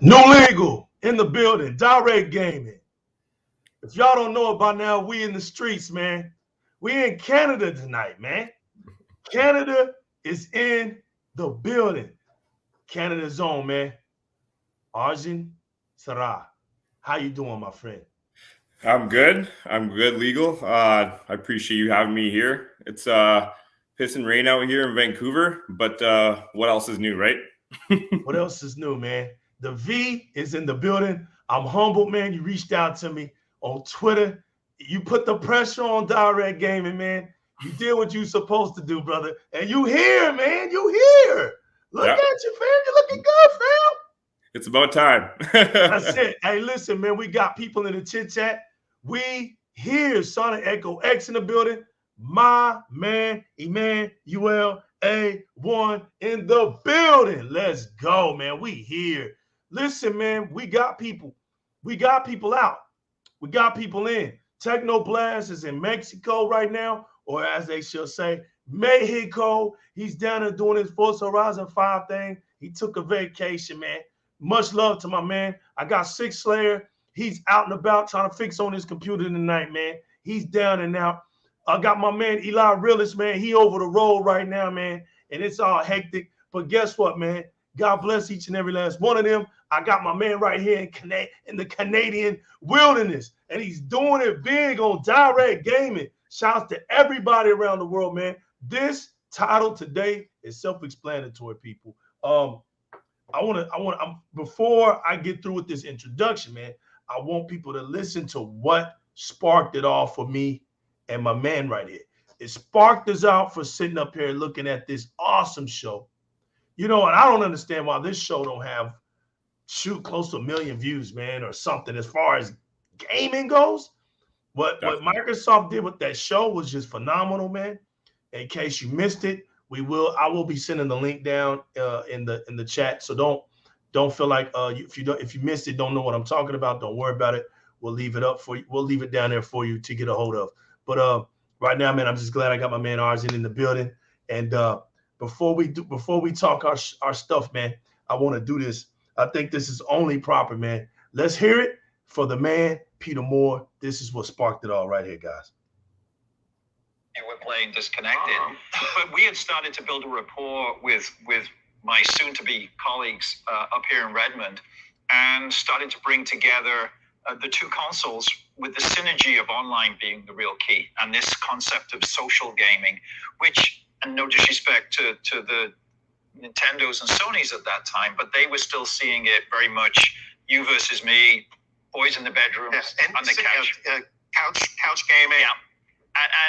New legal in the building, Di-RRec Gaming. If y'all don't know it by now, we in the streets, man. We in Canada tonight, man. Canada is in the building. Canada's own, man. Arjun Sarah. How you doing, my friend? I'm good. I'm good, legal. I appreciate you having me here. It's pissing rain out here in Vancouver, but what else is new, right? What else is new, man? The V is in the building. I'm humbled, man. You reached out to me on Twitter. You put the pressure on Di-RRec Gaming, man. You did what you supposed to do, brother. And you here, man. You here. Look at you, fam. You're looking good, fam. It's about time. That's it. Hey, listen, man. We got people in the chit chat. We here. Sonic Echo X in the building. My man, Emmanuel A1 in the building. Let's go, man. We here. Listen, man, we got people. We got people out. We got people in. Teknoblast is in Mexico right now, or as they should say, Mexico. He's down there doing his Forza Horizon 5 thing. He took a vacation, man. Much love to my man. I got Six Slayer. He's out and about trying to fix on his computer tonight, man. He's down and out. I got my man Eli Realist, man. He over the road right now, man, and it's all hectic. But guess what, man? God bless each and every last one of them. I got my man right here in the Canadian wilderness, and he's doing it big on Di-RRec Gaming. Shouts to everybody around the world, man. This title today is self-explanatory, people. Before I get through with this introduction, man, I want people to listen to what sparked it all for me and my man right here. It sparked us out for sitting up here looking at this awesome show. You know, and I don't understand why this show don't have close to 1 million views, man, or something as far as gaming goes. What Microsoft did with that show was just phenomenal, man. In case you missed it, I will be sending the link down in the chat. So don't feel like if you missed it, don't know what I'm talking about, don't worry about it. We'll leave it up for you. We'll leave it down there for you to get a hold of. But right now, man, I'm just glad I got my man Arjun in the building. And before we talk our stuff, man, I want to do this. I think this is only proper, man. Let's hear it for the man, Peter Moore. This is what sparked it all right here, guys. We're playing disconnected, but we had started to build a rapport with my soon-to-be colleagues up here in Redmond, and started to bring together the two consoles with the synergy of online being the real key, and this concept of social gaming, which, and no disrespect to the Nintendos and Sonys at that time, but they were still seeing it very much you versus me, boys in the bedroom, and on the couch. Couch gaming. Yeah.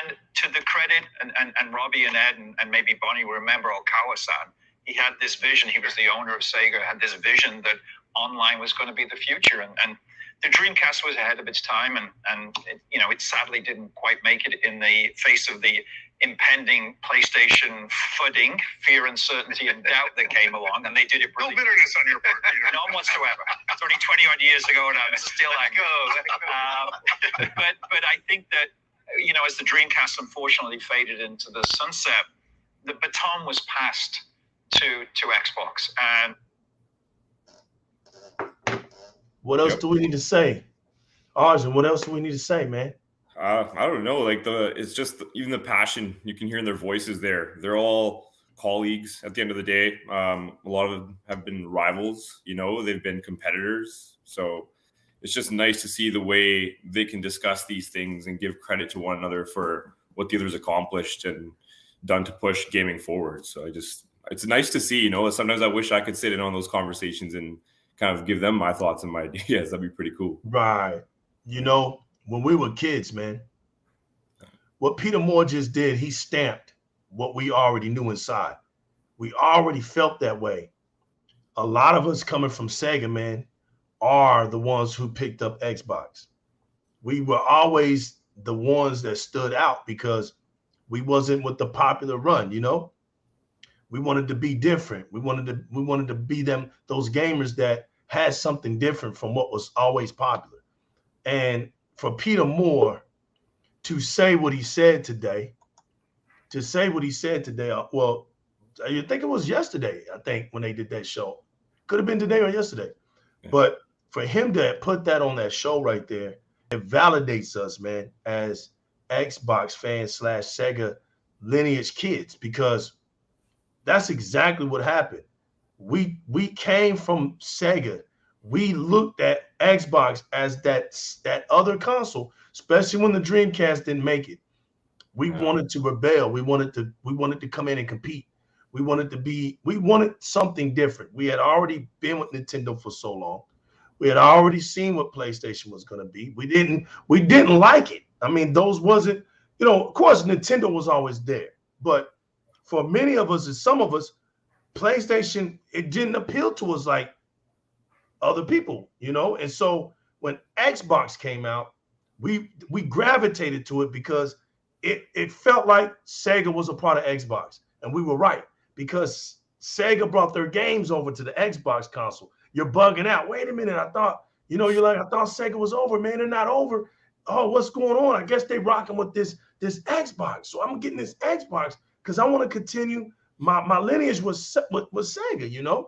And to the credit, and Robbie and Ed and maybe Bonnie will remember Okawa-san, he had this vision. He was the owner of Sega, had this vision that online was going to be the future. And the Dreamcast was ahead of its time, and it sadly didn't quite make it in the face of the impending PlayStation flooding, fear, uncertainty, and doubt that came along, and they did it brilliantly. No bitterness on your part, Peter. None whatsoever. It's only 20-odd years ago, and I'm still angry. But I think that, as the Dreamcast unfortunately faded into the sunset, the baton was passed to Xbox. And what else do we need to say? Arjun, what else do we need to say, man? I don't know. It's just even the passion you can hear in their voices there. They're all colleagues at the end of the day. A lot of them have been rivals, they've been competitors. So it's just nice to see the way they can discuss these things and give credit to one another for what the others accomplished and done to push gaming forward. So it's nice to see, sometimes I wish I could sit in on those conversations and kind of give them my thoughts and my ideas. That'd be pretty cool. Right. When we were kids, man, what Peter Moore just did, he stamped what we already knew inside. We already felt that way. A lot of us coming from Sega, man, are the ones who picked up Xbox. We were always the ones that stood out because we wasn't with the popular run, you know. We wanted to be different. We wanted to be those gamers that had something different from what was always popular. And for Peter Moore to say what he said today, well, I think it was yesterday, I think, when they did that show. Could have been today or yesterday. Yeah. But for him to put that on that show right there, it validates us, man, as Xbox fans / Sega lineage kids, because that's exactly what happened. We came from Sega. We looked at Xbox as that other console, especially when the Dreamcast didn't make it. We wanted to rebel. We wanted to come in and compete. We wanted something different. We had already been with Nintendo for so long. We had already seen what PlayStation was going to be. We didn't like it. I mean, those wasn't, of course, Nintendo was always there. But for many of us and some of us, PlayStation, it didn't appeal to us like other people, And so when Xbox came out, we gravitated to it because it felt like Sega was a part of Xbox. And we were right, because Sega brought their games over to the Xbox console. You're bugging out. Wait a minute. I thought, I thought Sega was over, man. They're not over. Oh, what's going on? I guess they rocking with this Xbox. So I'm getting this Xbox because I want to continue my lineage with Sega,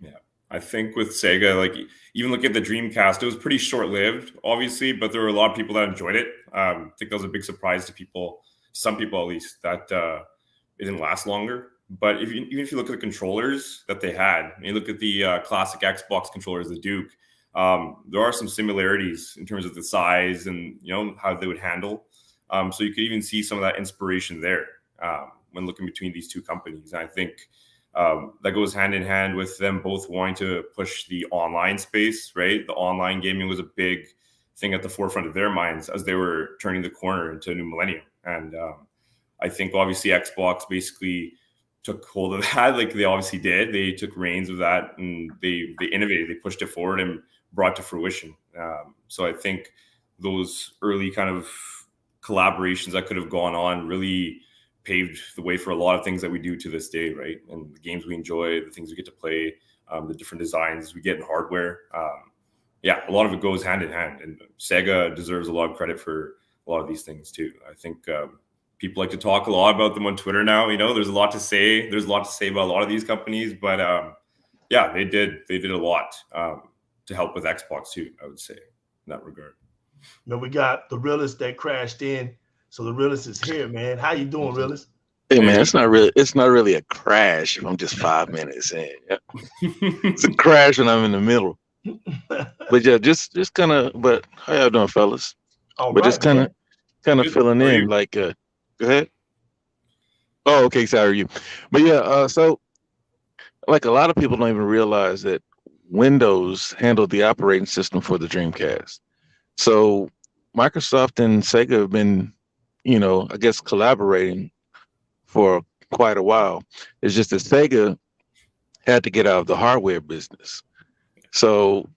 Yeah. I think with Sega, like, even look at the Dreamcast, it was pretty short-lived, obviously, but there were a lot of people that enjoyed it. I think that was a big surprise to people, some people at least, that it didn't last longer. But even if you look at the controllers that they had, and you look at the classic Xbox controllers, the Duke, there are some similarities in terms of the size and how they would handle. So you could even see some of that inspiration there when looking between these two companies. And I think that goes hand in hand with them both wanting to push the online space, right? The online gaming was a big thing at the forefront of their minds as they were turning the corner into a new millennium. And I think obviously Xbox basically took hold of that, like they obviously did. They took reins of that and they innovated, they pushed it forward and brought to fruition. So I think those early kind of collaborations that could have gone on really paved the way for a lot of things that we do to this day, right? And the games we enjoy, the things we get to play, the different designs we get in hardware. A lot of it goes hand in hand, and Sega deserves a lot of credit for a lot of these things too. I think people like to talk a lot about them on Twitter now. There's a lot to say. There's a lot to say about a lot of these companies, but they did a lot to help with Xbox too, I would say, in that regard. Now we got the realist that crashed in. So the realist is here, man. How you doing, realist? Hey, man, it's not really a crash if I'm just 5 minutes in. Yeah. It's a crash when I'm in the middle. But yeah, just kind of. But how y'all doing, fellas? All but right, just kind of filling in, like. Go ahead. Oh, okay. Sorry, you. But yeah, so like a lot of people don't even realize that Windows handled the operating system for the Dreamcast. So Microsoft and Sega have been, I guess, collaborating for quite a while. It's just that Sega had to get out of the hardware business. So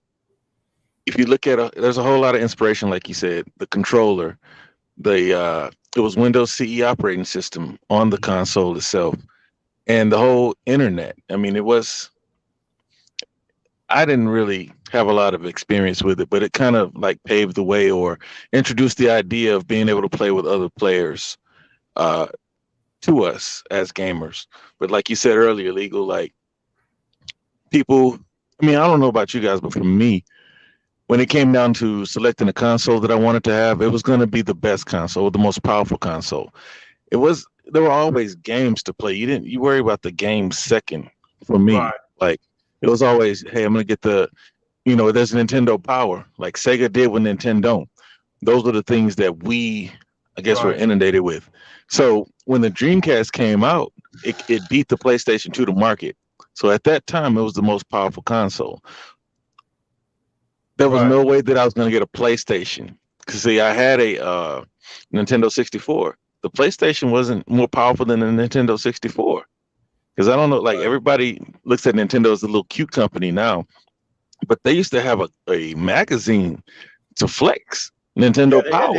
if you look at there's a whole lot of inspiration, like you said, the controller, it was Windows CE operating system on the console itself, and the whole internet. I mean, I didn't really have a lot of experience with it, but it kind of like paved the way or introduced the idea of being able to play with other players to us as gamers. But like you said earlier, Legal, like people, I mean, I don't know about you guys, but for me, when it came down to selecting a console that I wanted to have, it was going to be the best console, the most powerful console. There were always games to play. You worry about the game second for me. Right. Like, it was always, hey, I'm going to get there's Nintendo Power, like Sega did with Nintendo. Those were the things that we, I guess, were inundated with. So when the Dreamcast came out, it beat the PlayStation 2 to market. So at that time, it was the most powerful console. There was no way that I was going to get a PlayStation. Because, see, I had a Nintendo 64. The PlayStation wasn't more powerful than the Nintendo 64. Because I don't know, like everybody looks at Nintendo as a little cute company now, but they used to have a magazine to flex. Nintendo they had Power.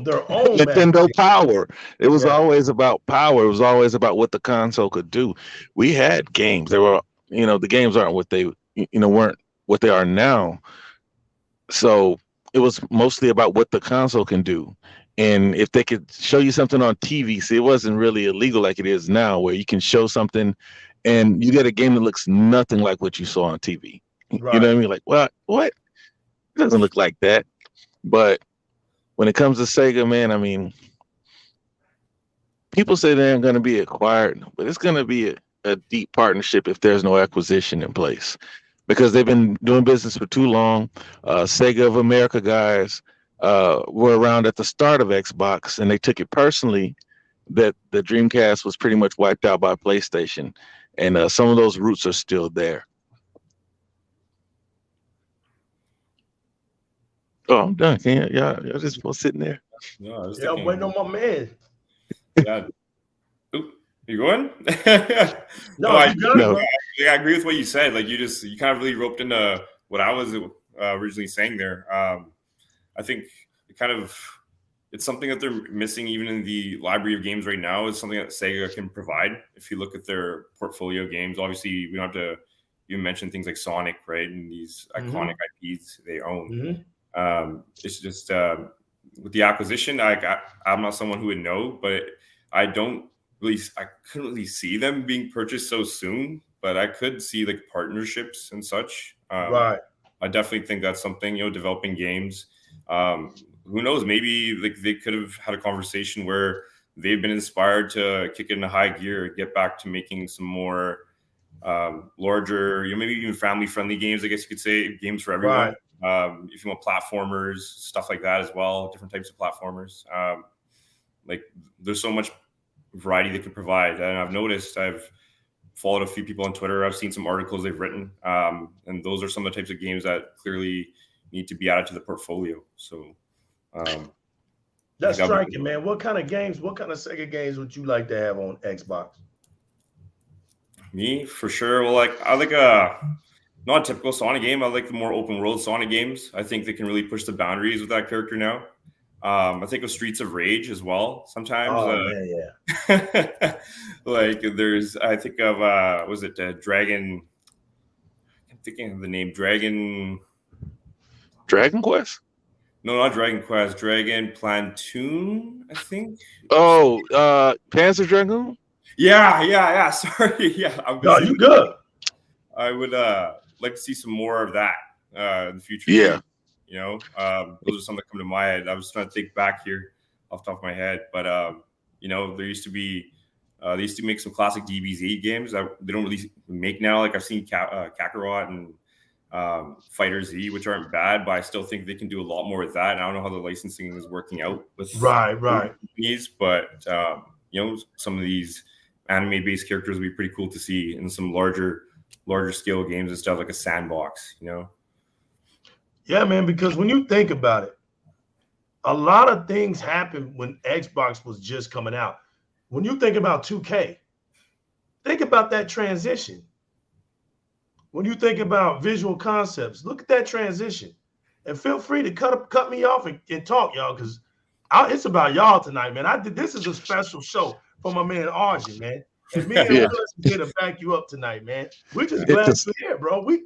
their own Nintendo Power. It was Yeah. always about power. It was always about what the console could do. We had games. They were, the games aren't what they, weren't what they are now. So it was mostly about what the console can do. And if they could show you something on TV, see, it wasn't really illegal like it is now, where you can show something and you get a game that looks nothing like what you saw on TV. Right. You know what I mean? Like, what? It doesn't look like that. But when it comes to Sega, man, I mean, people say they aren't going to be acquired, but it's going to be a deep partnership if there's no acquisition in place, because they've been doing business for too long. Sega of America guys were around at the start of Xbox, and they took it personally that the Dreamcast was pretty much wiped out by PlayStation, and some of those roots are still there. Oh, I'm done. Can y'all just sitting there? No, I was I'm waiting on my man. Yeah. Oop, you going? No, I agree with what you said. Like you kind of really roped into what I was originally saying there. I think it's something that they're missing even in the library of games right now. Is something that Sega can provide. If you look at their portfolio of games, obviously we don't have to even mention things like Sonic, right? And these iconic IPs they own. It's just with the acquisition, I'm not someone who would know, but I couldn't really see them being purchased so soon, but I could see like partnerships and such. Right. I definitely think that's something, developing games. Who knows? Maybe like they could have had a conversation where they've been inspired to kick it into high gear, get back to making some more larger, maybe even family-friendly games. I guess you could say games for everyone. Right. If you want platformers, stuff like that as well, different types of platformers. Like there's so much variety they can provide. And I've noticed, I've followed a few people on Twitter. I've seen some articles they've written. And those are some of the types of games that clearly need to be added to the portfolio. So that's striking, man. What kind of Sega games would you like to have on Xbox? Me, for sure. Well, I like not a typical Sonic game. I like the more open world Sonic games. I think they can really push the boundaries with that character now. I think of Streets of Rage as well. Sometimes, man, yeah. I think of was it Dragon? I'm thinking of the name Dragon Quest. No, not Dragon Quest. Dragon Platoon, I think. Oh, Panzer Dragoon. Yeah. Sorry, yeah. No, you good. I would like to see some more of that in the future. Yeah. Those are some that come to my head. I was trying to think back here off the top of my head, but there used to be they used to make some classic DBZ games that they don't really make now. Like I've seen Kakarot and Fighter Z, which aren't bad, but I still think they can do a lot more with that. And I don't know how the licensing is working out with right companies, but some of these anime-based characters would be pretty cool to see in some larger scale games and stuff, like a sandbox, Yeah, man, because when you think about it, a lot of things happened when Xbox was just coming out. When you think about 2K, think about that transition. When you think about Visual Concepts, look at that transition. And feel free to cut me off and talk, y'all, because it's about y'all tonight, man. This is a special show for my man Arjun, man. And me and Willis here to back you up tonight, man. We're just glad you're here, bro. We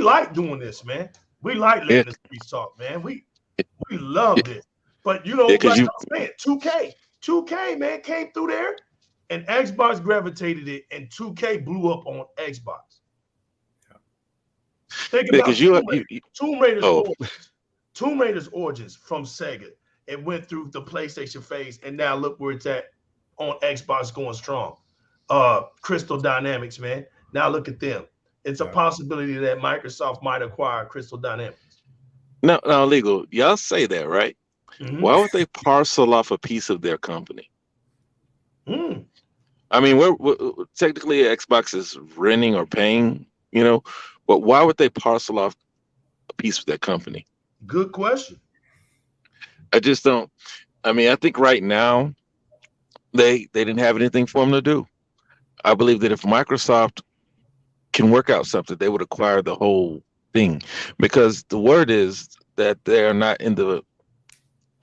like doing this, man. We like letting the streets talk, man. We love this. But like I was saying, 2K, man, came through there, and Xbox gravitated it, and 2K blew up on Xbox. Think about Tomb Raider's origins from Sega. It went through the PlayStation phase, and now look where it's at on Xbox, going strong. Crystal Dynamics, man. Now look at them. It's a possibility that Microsoft might acquire Crystal Dynamics. Now, legal. Y'all say that, right? Mm-hmm. Why would they parcel off a piece of their company? I mean, we're technically Xbox is renting or paying, but why would they parcel off a piece of their company? Good question. I just don't. I mean, I think right now they didn't have anything for them to do. I believe that if Microsoft can work out something, they would acquire the whole thing, because the word is that they are not in the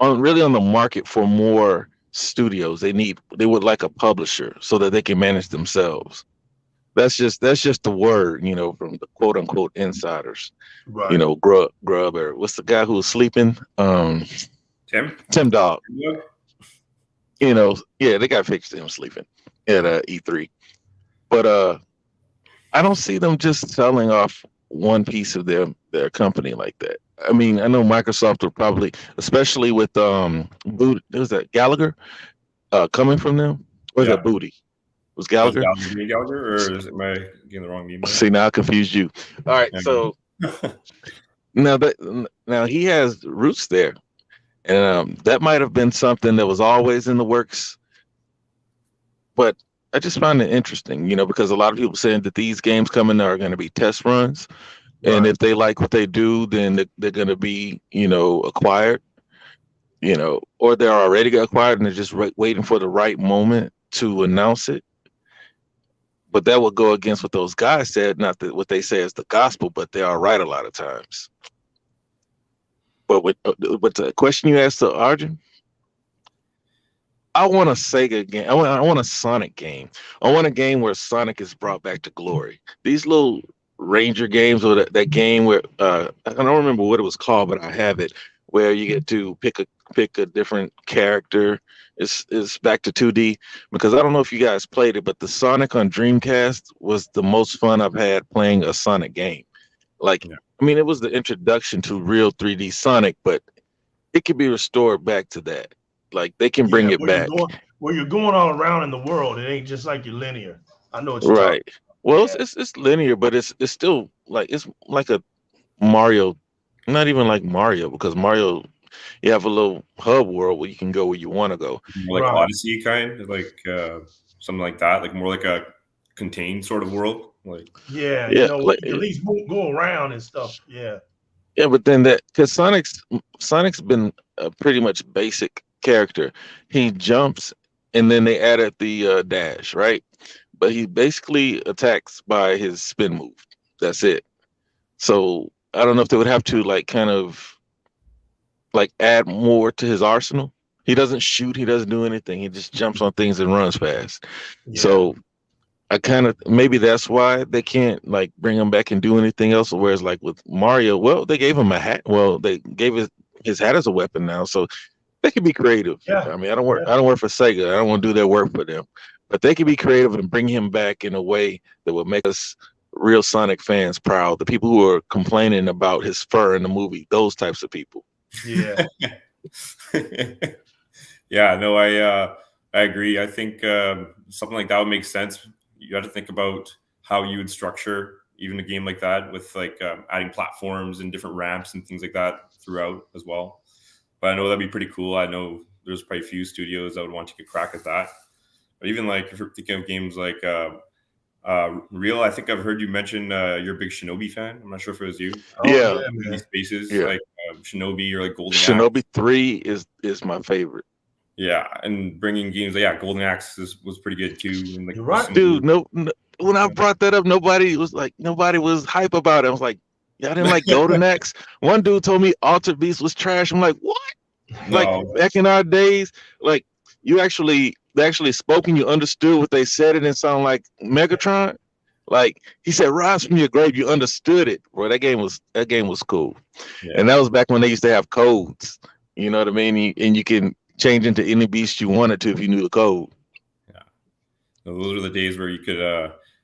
really on the market for more studios. They would like a publisher so that they can manage themselves. That's just the word, from the quote unquote insiders. Right. Grub, or what's the guy who was sleeping? Tim Dog. Yep. Yeah, they got fixed him sleeping at E3. But I don't see them just selling off one piece of their company like that. I mean, I know Microsoft will probably, especially with was that Gallagher coming from them? Or is that Booty? Was Gallagher? Gallagher, or am I getting the wrong name? See, now I confused you. All right, so now he has roots there, and that might have been something that was always in the works. But I just find it interesting, because a lot of people saying that these games coming are going to be test runs, and if they like what they do, then they're going to be, acquired, or they're already acquired and they're just waiting for the right moment to announce it. But that will go against what those guys said, not that what they say is the gospel, but they are right a lot of times. But with the question you asked to Arjun, I want a Sega game. I want a Sonic game. I want a game where Sonic is brought back to glory. These little Ranger games, or that game where I don't remember what it was called, but I have it, where you get to pick a different character. It's back to 2D, because I don't know if you guys played it, but the Sonic on Dreamcast was the most fun I've had playing a Sonic game. I mean, it was the introduction to real 3D Sonic, but it could be restored back to that. Like, they can bring it back. Where you're going all around in the world, it ain't just like you're linear. I know what you're right. Well, it's linear, but it's still it's like a Mario, not even like Mario, because Mario, you have a little hub world where you can go where you want to go. More like Odyssey kind of something like that, like more like a contained sort of world. At least go around and stuff. Yeah. Yeah, but then because Sonic's been a pretty much basic character. He jumps, and then they added the dash, right? But he basically attacks by his spin move. That's it. So I don't know if they would have to kind of add more to his arsenal. He doesn't shoot. He doesn't do anything. He just jumps on things and runs fast. Yeah. So I kind of, maybe that's why they can't bring him back and do anything else. Whereas with Mario, well, they gave him a hat. Well, they gave his hat as a weapon now, so they can be creative. Yeah. I mean, I don't work for Sega. I don't want to do their work for them, but they can be creative and bring him back in a way that would make us real Sonic fans proud. The people who are complaining about his fur in the movie, those types of people. Yeah. Yeah, no, I agree. I think something like that would make sense. You have to think about how you would structure even a game like that with adding platforms and different ramps and things like that throughout as well. But I know that'd be pretty cool. I know there's probably a few studios that would want to take a crack at that. But even if you're thinking of games like Real, I think I've heard you mention you're a big Shinobi fan. I'm not sure if it was you. Yeah. These spaces Shinobi or Golden Shinobi 3 is my favorite. Yeah, and bringing games Golden Axe was pretty good too. And you're right, dude. No, when I brought that up, nobody was hype about it. I was like, y'all didn't like Golden Axe? One dude told me Altered Beast was trash. I'm like, what? No. Back in our days, they actually spoke and you understood what they said. It didn't sound like Megatron. He said, "Rise from your grave." You understood it, bro. That game was cool. Yeah. And that was back when they used to have codes. You know what I mean? And you can change into any beast you wanted to if you knew the code. Yeah, those were the days where you could.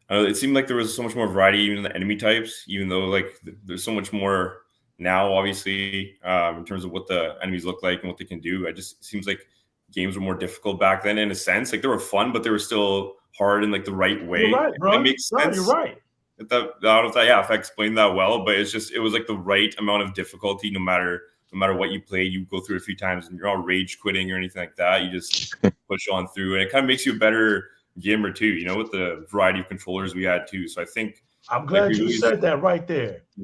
It seemed like there was so much more variety even in the enemy types. Even though there's so much more now, obviously, in terms of what the enemies look like and what they can do. It just seems like games were more difficult back then in a sense. They were fun, but they were still hard in the right way. You're right, bro. That makes sense. You're right. I don't know if I explained that well, but it was the right amount of difficulty. No matter what you play, you go through it a few times and you're not rage quitting or anything like that. You just push on through, and it kind of makes you a better gamer too, with the variety of controllers we had too. So I think I'm glad you said that right there. You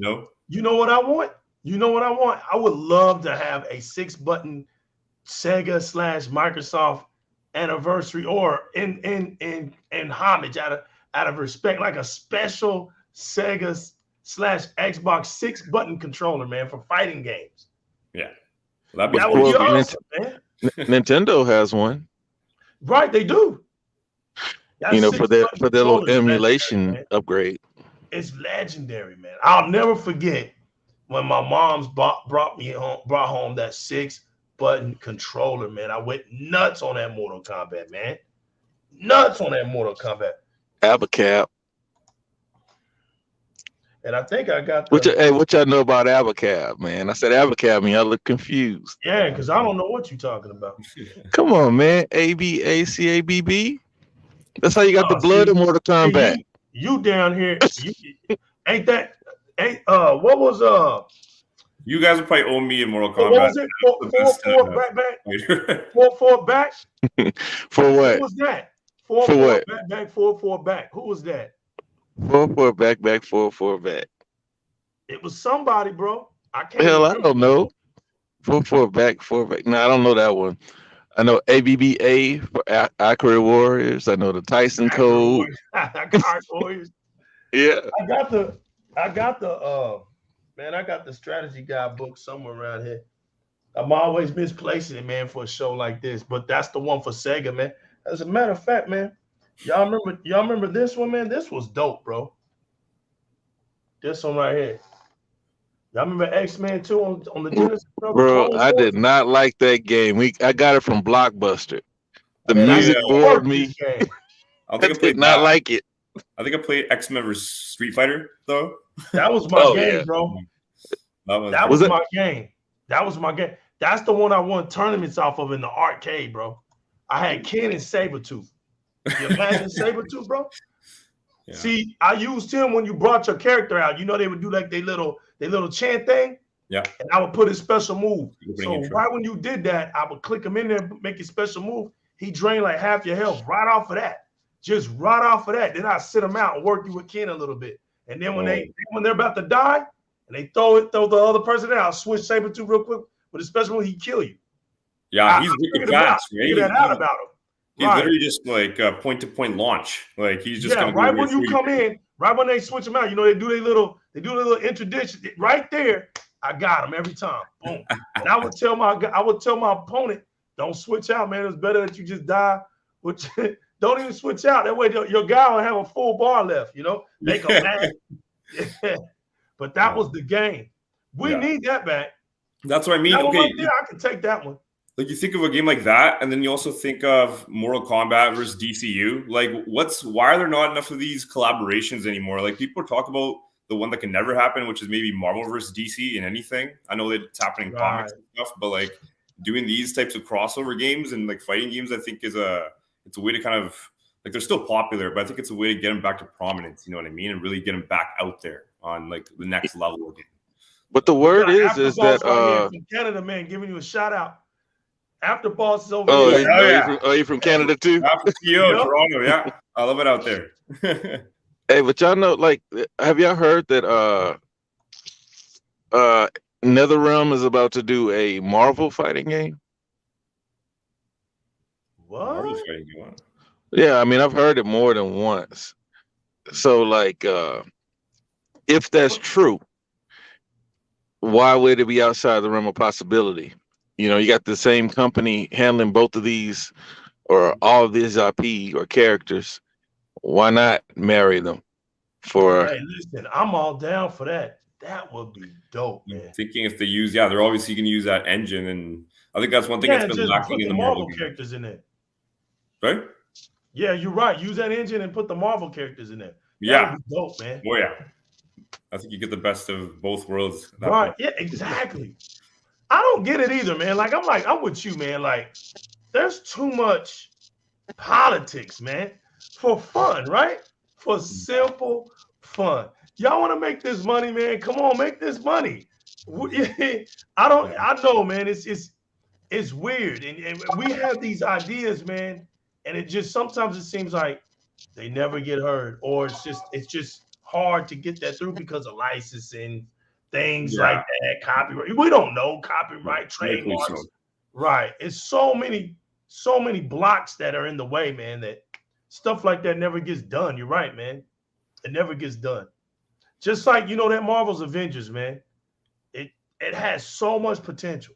know what I want? I would love to have a 6-button Sega / Microsoft anniversary, or in homage out of respect, like a special Sega / Xbox 6-button controller, man, for fighting games. Yeah. That'd be That would be Before awesome, man. Nintendo has one, Right, they do. That you know, for their 6-button little controller is legendary, emulation man. upgrade. It's legendary, man. I'll never forget when my mom's brought home that 6-button controller, man. I went nuts on that Mortal Kombat, man. Nuts on that Mortal Kombat. Abacab. And I think I got the What y'all know about Abacab, man? I said Abacab, and y'all look confused. yeah, because I don't know what you're talking about. Come on, man. ABACABB. That's how you got the blood in Mortal Kombat. You down here, ain't what was You guys will probably owe me in Mortal Kombat. what was it? 4 back? For what? Who was that? For what? Back, 4 back. Who was that? 4 back, 4 back. It was somebody, bro. I can't. Hell, I don't know. 4 back, 4 back. No, I don't know that one. I know ABBA for Accurate Warriors. I know the Tyson Code. Accurate Warriors. Yeah. I got the strategy guide book somewhere around here. I'm always misplacing it, man, for a show like this. But that's the one for Sega, man. As a matter of fact, man, y'all remember this one, man? This was dope, bro. This one right here. Y'all remember X-Men 2 on the Genesis? Bro, I did not like that game. I got it from Blockbuster. The Man, music bored me. I think I did not like it. I think I played X-Men vs Street Fighter though. That was my game, bro. That was my game. That was my game. That's the one I won tournaments off of in the arcade, bro. I had Ken and Sabretooth. You imagine Sabretooth, bro? Yeah. See, I used him when you brought your character out. You know, they would do like their little chant thing. Yeah. And I would put his special move. So right when you did that, I would click him in there, make his special move. He drained like half your health right off of that. Just right off of that. Then I sit him out and work you with Ken a little bit. And then when they're about to die and they throw the other person out, switch Sabretooth real quick with his special move, he kill you. Yeah, he's wicked fast. Figure that out about him. He's literally just like point-to-point launch. Like he's just gonna right when you come in, right when they switch him out, you know, they do their little introduction right there. I got him every time. Boom. And I would tell my opponent, don't switch out, man. It's better that you just die. Which don't even switch out. That way your guy will have a full bar left, you know. Make him mad. Yeah. But that was the game. We need that back. That's what I mean. Okay, I can take that one. Like you think of a game like that, and then you also think of Mortal Kombat versus DCU. Like, why are there not enough of these collaborations anymore? Like, people talk about the one that can never happen, which is maybe Marvel versus DC in anything. I know that it's happening in comics and stuff, but like doing these types of crossover games and like fighting games, I think it's a way to kind of like they're still popular, but I think it's a way to get them back to prominence. You know what I mean? And really get them back out there on like the next level again. But the word is that from Canada, man, giving you a shout out. After Boss is over here. Are you from Canada too? After Toronto, yeah. I love it out there. Hey, but y'all know, like, have y'all heard that NetherRealm is about to do a Marvel fighting game? What? Marvel fighting game? Yeah, I mean, I've heard it more than once. So, like, if that's true, why would it be outside the realm of possibility? You know, you got the same company handling both of these or all of these IP or characters. Why not marry them? Hey, listen, I'm all down for that. That would be dope, man. Thinking if they use, they're obviously going to use that engine, and I think that's one thing that's been lacking in the Marvel characters in there. Right? Yeah, you're right. Use that engine and put the Marvel characters in there. That would be dope, man. Oh yeah, I think you get the best of both worlds. Right? Yeah, exactly. I don't get it either, man. I'm with you, man. Like, there's too much politics, man, for fun, right? For simple fun. Y'all want to make this money, man? Come on, make this money. I know, man. It's weird, and we have these ideas, man, and it just sometimes it seems like they never get heard, or it's just hard to get that through because of licensing. Things like that, copyright. We don't know copyright, trademarks. Right. It's so many blocks that are in the way, man, that stuff like that never gets done. You're right, man. It never gets done. Just like, that Marvel's Avengers, man. It has so much potential.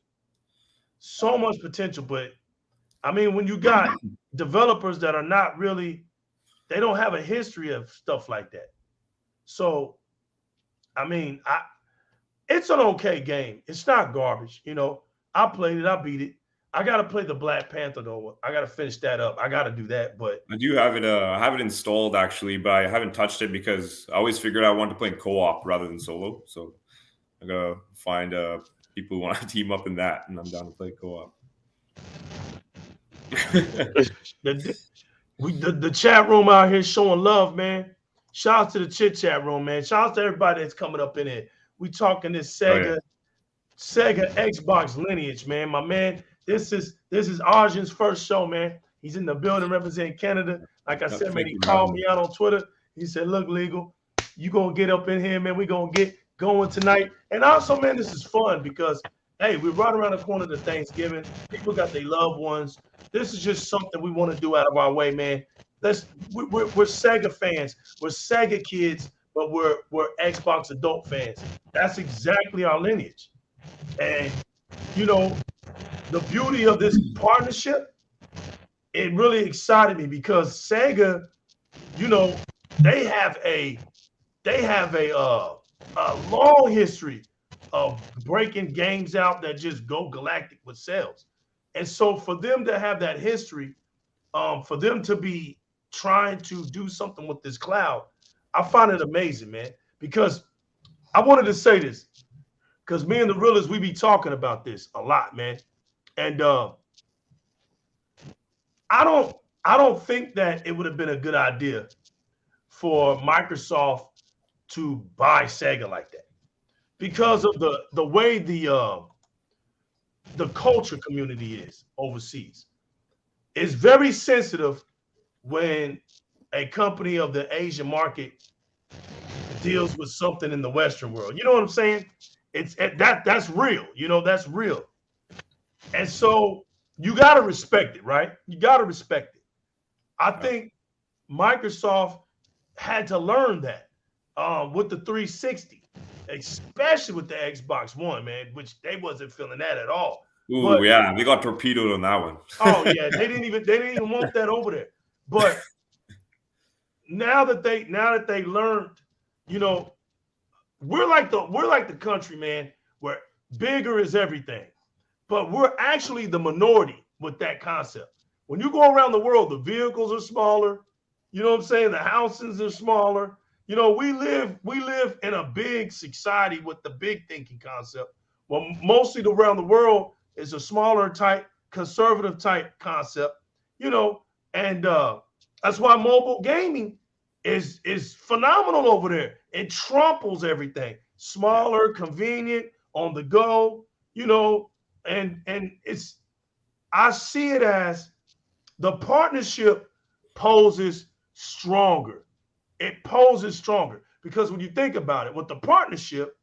so much potential. But I mean, when you got developers that are not really, they don't have a history of stuff like that. So, I mean, it's an okay game. It's not garbage. You know, I played it. I beat it. I got to play the Black Panther, though. I got to finish that up. I got to do that. But I do have it. I have it installed, actually, but I haven't touched it because I always figured I wanted to play in co-op rather than solo. So I got to find people who want to team up in that, and I'm down to play co-op. the chat room out here showing love, man. Shout out to the chit chat room, man. Shout out to everybody that's coming up in it. We talking this Sega Xbox lineage, man. My man, this is Arjun's first show, man. He's in the building representing Canada. Like I said, man, he called me out on Twitter. He said, look, Legal, you gonna get up in here, man. We gonna get going tonight. And also, man, this is fun because hey, we're right around the corner to Thanksgiving. People got their loved ones. This is just something we want to do out of our way, man. We're Sega fans. We're Sega kids, but we're Xbox adult fans. That's exactly our lineage. And you know, the beauty of this partnership, it really excited me because Sega, you know, they have a long history of breaking games out that just go galactic with sales. And so for them to have that history, for them to be trying to do something with this cloud, I find it amazing, man. Because I wanted to say this, because me and the Realers, we be talking about this a lot, man. And I don't think that it would have been a good idea for Microsoft to buy Sega like that, because of the way the culture community is overseas. It's very sensitive when a company of the Asian market deals with something in the Western world. You know what I'm saying? That's real. You know, that's real. And so you got to respect it, right? You got to respect it. I think Microsoft had to learn that with the 360, especially with the Xbox One, man, which they wasn't feeling that at all. Ooh, but, yeah, they got torpedoed on that one. Oh yeah, they didn't even want that over there. But now that they learned, you know, we're like the country, man, where bigger is everything. But we're actually the minority with that concept. When you go around the world, the vehicles are smaller. You know what I'm saying? The houses are smaller. You know, we live in a big society with the big thinking concept. Well, mostly around the world is a smaller type, conservative type concept, you know, and that's why mobile gaming is phenomenal over there. It tramples everything. Smaller, convenient, on the go, you know, and it's, I see it as the partnership poses stronger. It poses stronger because when you think about it, with the partnership,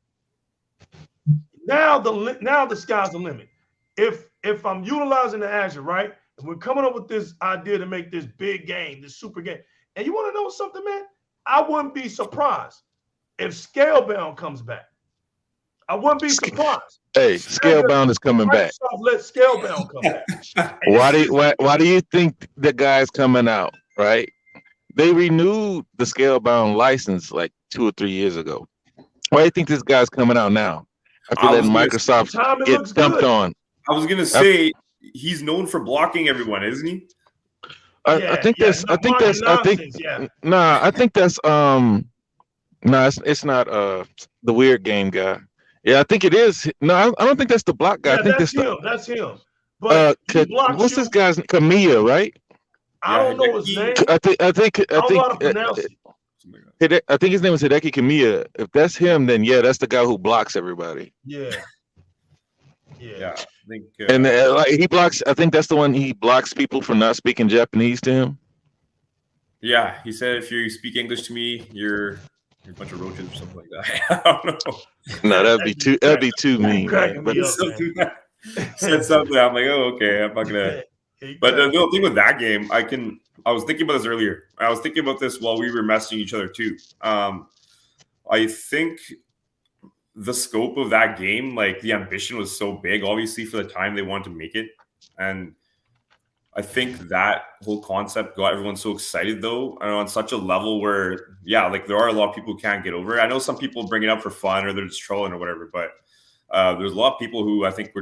now the sky's the limit. If I'm utilizing the Azure, right, and we're coming up with this idea to make this big game, this super game, and you want to know something, man? I wouldn't be surprised if Scalebound comes back. I wouldn't be surprised. Hey, Scalebound is coming back. Let Scalebound come back. Why do you think the guy's coming out, right? They renewed the Scalebound license like 2 or 3 years ago. Why do you think this guy's coming out now? After letting Microsoft get dumped on. I was gonna say he's known for blocking everyone, isn't he? I think that's it's not the weird game guy. Yeah, I think it is. No, I don't think that's the block guy. Yeah, I think that's him. But what's this guy's Camilla, right? I don't know his name. I think his name is Hideki Kamiya. If that's him, then yeah, that's the guy who blocks everybody. Yeah. I think, and like he blocks. I think that's the one he blocks people for not speaking Japanese to him. Yeah, he said if you speak English to me, you're a bunch of roaches or something like that. I don't know. No, that'd be too mean. But said something. I'm like, oh, okay, I'm not gonna. But the thing with that game, I was thinking about this earlier. I was thinking about this while we were messaging each other too. I think the scope of that game, like the ambition was so big, obviously, for the time they wanted to make it. And I think that whole concept got everyone so excited, though, and on such a level where, yeah, like there are a lot of people who can't get over it. I know some people bring it up for fun or they're just trolling or whatever, but there's a lot of people who I think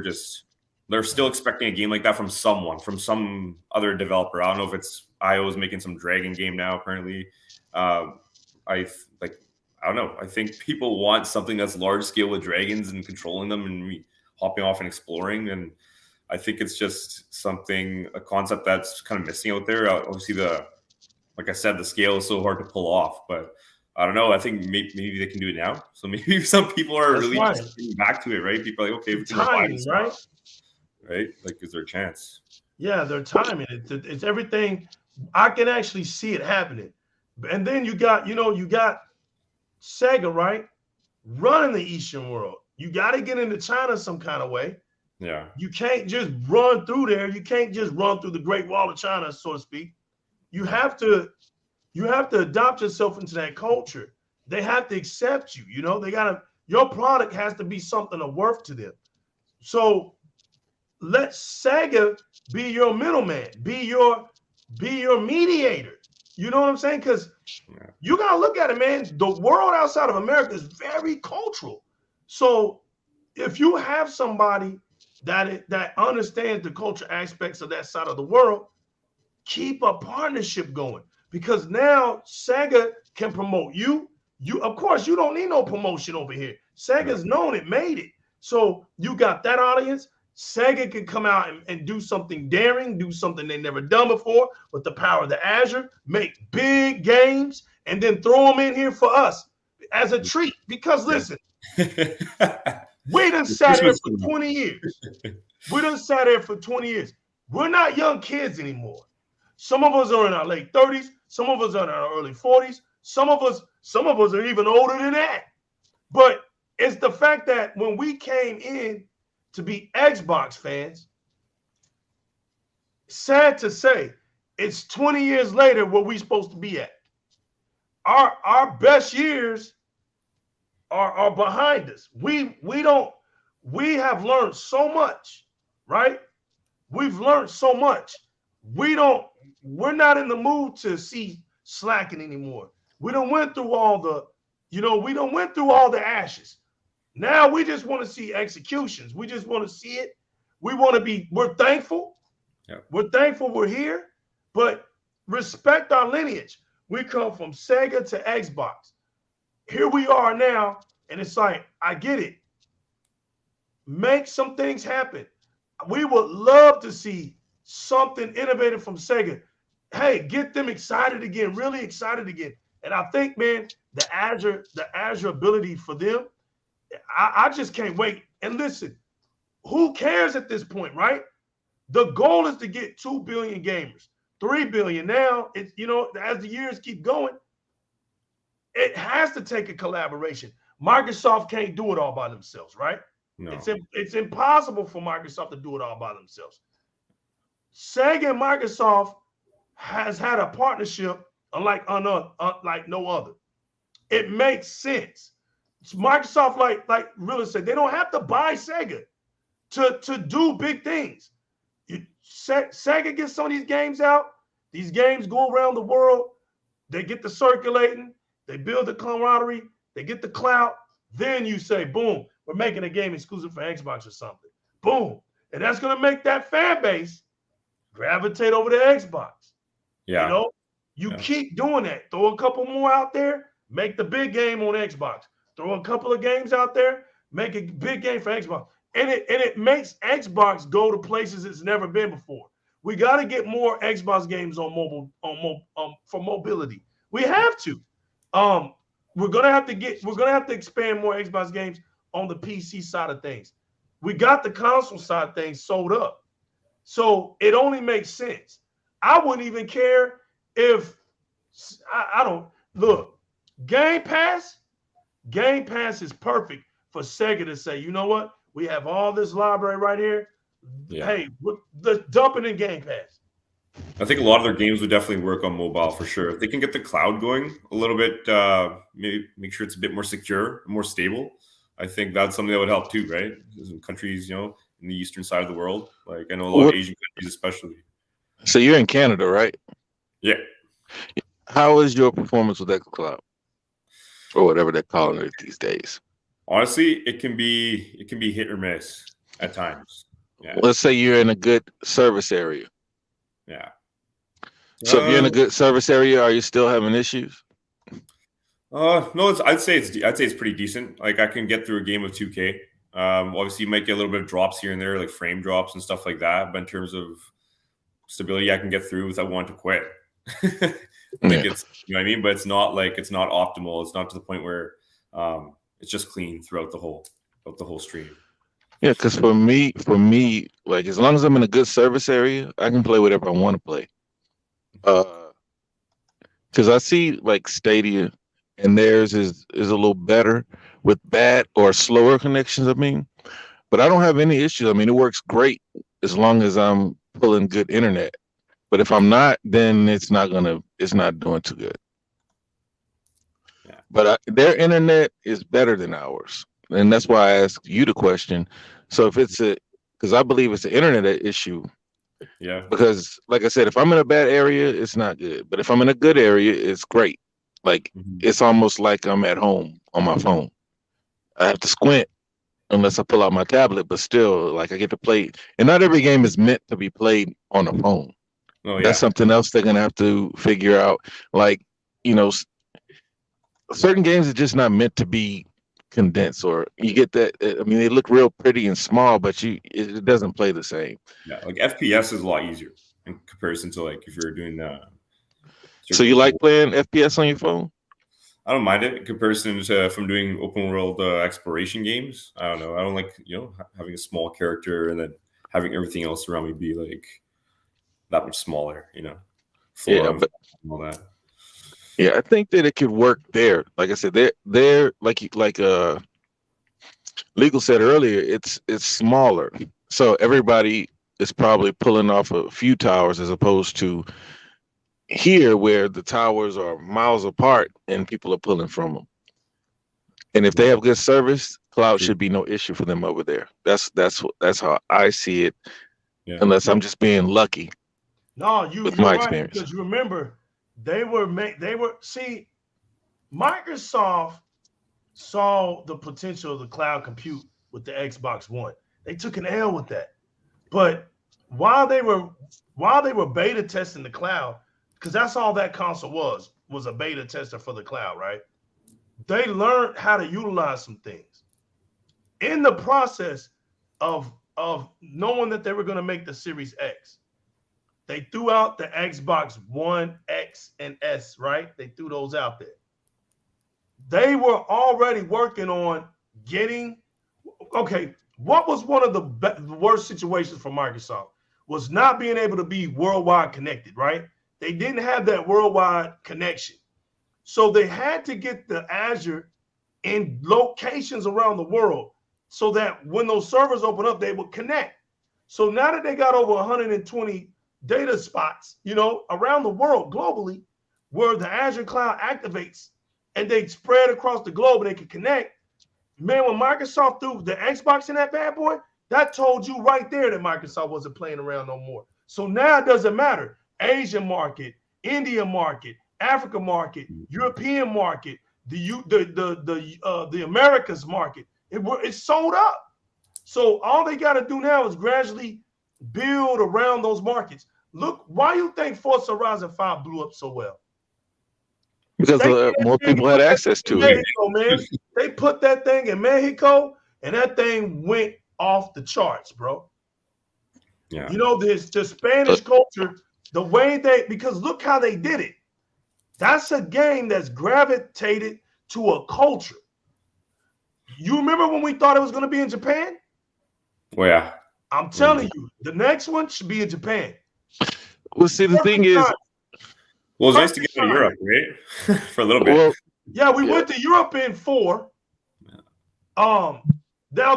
they're still expecting a game like that from someone, from some other developer. I don't know if it's IO's making some dragon game now, apparently. I don't know. I think people want something that's large scale with dragons and controlling them and hopping off and exploring. And I think it's just a concept that's kind of missing out there. Obviously, like I said, the scale is so hard to pull off. But I don't know. I think maybe they can do it now. So maybe some people are really just getting back to it, right? People are like, okay, we can timing, right? Right? Like, is there a chance? Yeah, they're timing it. It's everything. I can actually see it happening. And then you got Sega, right? Running the Eastern world. You got to get into China some kind of way. Yeah. You can't just run through there. You can't just run through the Great Wall of China, so to speak. You have to adopt yourself into that culture. They have to accept you. You know, your product has to be something of worth to them. So let Sega be your middleman, be your mediator. You know what I'm saying? Because you got to look at it, man. The world outside of America is very cultural. So if you have somebody that understands the culture aspects of that side of the world, keep a partnership going. Because now Sega can promote you. Of course, you don't need no promotion over here. Sega's known it, made it. So you got that audience. Sega can come out and do something daring, do something they never done before with the power of the Azure, make big games, and then throw them in here for us as a treat. Because listen, we done sat here for 20 years. We done sat here for 20 years. We're not young kids anymore. Some of us are in our late 30s. Some of us are in our early 40s. Some of us are even older than that. But it's the fact that when we came in to be Xbox fans, sad to say, it's 20 years later where we're supposed to be at. Our best years are behind us. We have learned so much, right? We've learned so much. We're not in the mood to see slacking anymore. We done went through all the ashes. Now we just want to see executions. We just want to see it. We're thankful. Yeah. We're thankful we're here, but respect our lineage. We come from Sega to Xbox. Here we are now, and it's like, I get it. Make some things happen. We would love to see something innovative from Sega. Hey, get them excited again, really excited again. And I think, man, the Azure ability for them, I just can't wait. And listen, who cares at this point, right? The goal is to get 2 billion gamers, 3 billion now. It's, as the years keep going, it has to take a collaboration. Microsoft can't do it all by themselves, right? No. It's impossible for Microsoft to do it all by themselves. Sega and Microsoft has had a partnership unlike no other. It makes sense. Microsoft, like real estate, they don't have to buy Sega to do big things. Sega gets some of these games out. These games go around the world. They get the circulating. They build the camaraderie. They get the clout. Then you say, boom, we're making a game exclusive for Xbox or something. Boom. And that's going to make that fan base gravitate over to Xbox. Yeah. Keep doing that. Throw a couple more out there. Make the big game on Xbox. Throw a couple of games out there. Make a big game for Xbox. And it makes Xbox go to places it's never been before. We got to get more Xbox games on mobile for mobility. We have to. We're gonna have to expand more Xbox games on the PC side of things. We got the console side of things sold up. So it only makes sense. I wouldn't even care if I don't look. Game Pass is perfect for Sega to say, you know what? We have all this library right here. Yeah. Hey, let's dump it in Game Pass. I think a lot of their games would definitely work on mobile for sure. If they can get the cloud going a little bit, maybe make sure it's a bit more secure, more stable. I think that's something that would help too, right? Some countries, in the eastern side of the world, like I know a lot of Asian countries, especially. So you're in Canada, right? Yeah. How is your performance with xCloud, or whatever they're calling it these days? Honestly, it can be hit or miss at times. Yeah. Let's say you're in a good service area. Yeah. So if you're in a good service area, are you still having issues? No, I'd say it's pretty decent. Like I can get through a game of 2K. Obviously you might get a little bit of drops here and there, like frame drops and stuff like that. But in terms of stability, I can get through without wanting to quit. It's, you know what I mean? But it's not optimal. It's not to the point where it's just clean throughout the whole stream. Yeah, because for me, like as long as I'm in a good service area, I can play whatever I want to play. Because I see like Stadia, and theirs is a little better with bad or slower connections. I mean, but I don't have any issues. I mean, it works great as long as I'm pulling good internet. But if I'm not, then it's not doing too good. Yeah. But their internet is better than ours, and that's why I asked you the question. So if because I believe it's an internet issue. Yeah. Because like I said, if I'm in a bad area, it's not good. But if I'm in a good area, it's great. Like it's almost like I'm at home on my phone. I have to squint unless I pull out my tablet, but still, like I get to play. And not every game is meant to be played on a phone. Oh, yeah. That's something else they're gonna have to figure out. Like, certain games are just not meant to be condensed, or you get that. I mean, they look real pretty and small, but it doesn't play the same. Yeah, like FPS is a lot easier in comparison to like if you're doing. So you like playing FPS on your phone? I don't mind it in comparison to from doing open world exploration games. I don't know. I don't like having a small character and then having everything else around me be like that much smaller. Yeah, but all that. Yeah, I think that it could work there. Like I said, they're like Legal said earlier, it's smaller. So everybody is probably pulling off a few towers as opposed to here where the towers are miles apart and people are pulling from them. And if they have good service, cloud should be no issue for them over there. That's how I see it. Yeah. Unless I'm just being lucky. No, you're my right, experience. because you remember Microsoft saw the potential of the cloud compute with the Xbox One. They took an L with that. But while they were beta testing the cloud, because that's all that console was a beta tester for the cloud, right? They learned how to utilize some things. In the process of knowing that they were going to make the Series X, they threw out the Xbox One X and S, right? They threw those out there. They were already working on what was one of the worst situations for Microsoft was not being able to be worldwide connected, right? They didn't have that worldwide connection. So they had to get the Azure in locations around the world so that when those servers open up, they would connect. So now that they got over 120 data spots, around the world globally, where the Azure cloud activates and they spread across the globe and they can connect, man, when Microsoft threw the Xbox in that bad boy, that told you right there that Microsoft wasn't playing around no more. So now it doesn't matter. Asian market, India market, Africa market, European market, the Americas market, it's sold up. So all they got to do now is gradually build around those markets. Look, why you think Forza Horizon 5 blew up so well? Because more people had access to it. Man. They put that thing in Mexico, and that thing went off the charts, bro. Yeah. The Spanish culture, the way because look how they did it. That's a game that's gravitated to a culture. You remember when we thought it was going to be in Japan? Well, yeah. I'm telling you, the next one should be in Japan. Well, see, the thing is, well, it's nice to get to Europe, right? For a little bit. Well, yeah, we went to Europe in 4. Now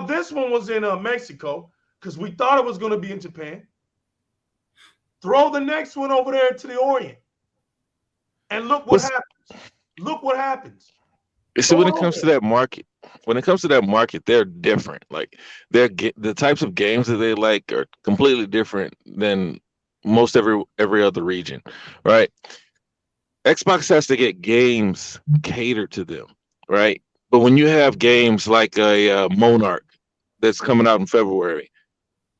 this one was in Mexico because we thought it was going to be in Japan. Throw the next one over there to the Orient, and look what happens. Look what happens. So when it comes to that market, when it comes to that market, they're different. Like the types of games that they like are completely different than most every other region, right? Xbox has to get games catered to them, right? But when you have games like a Monarch that's coming out in February,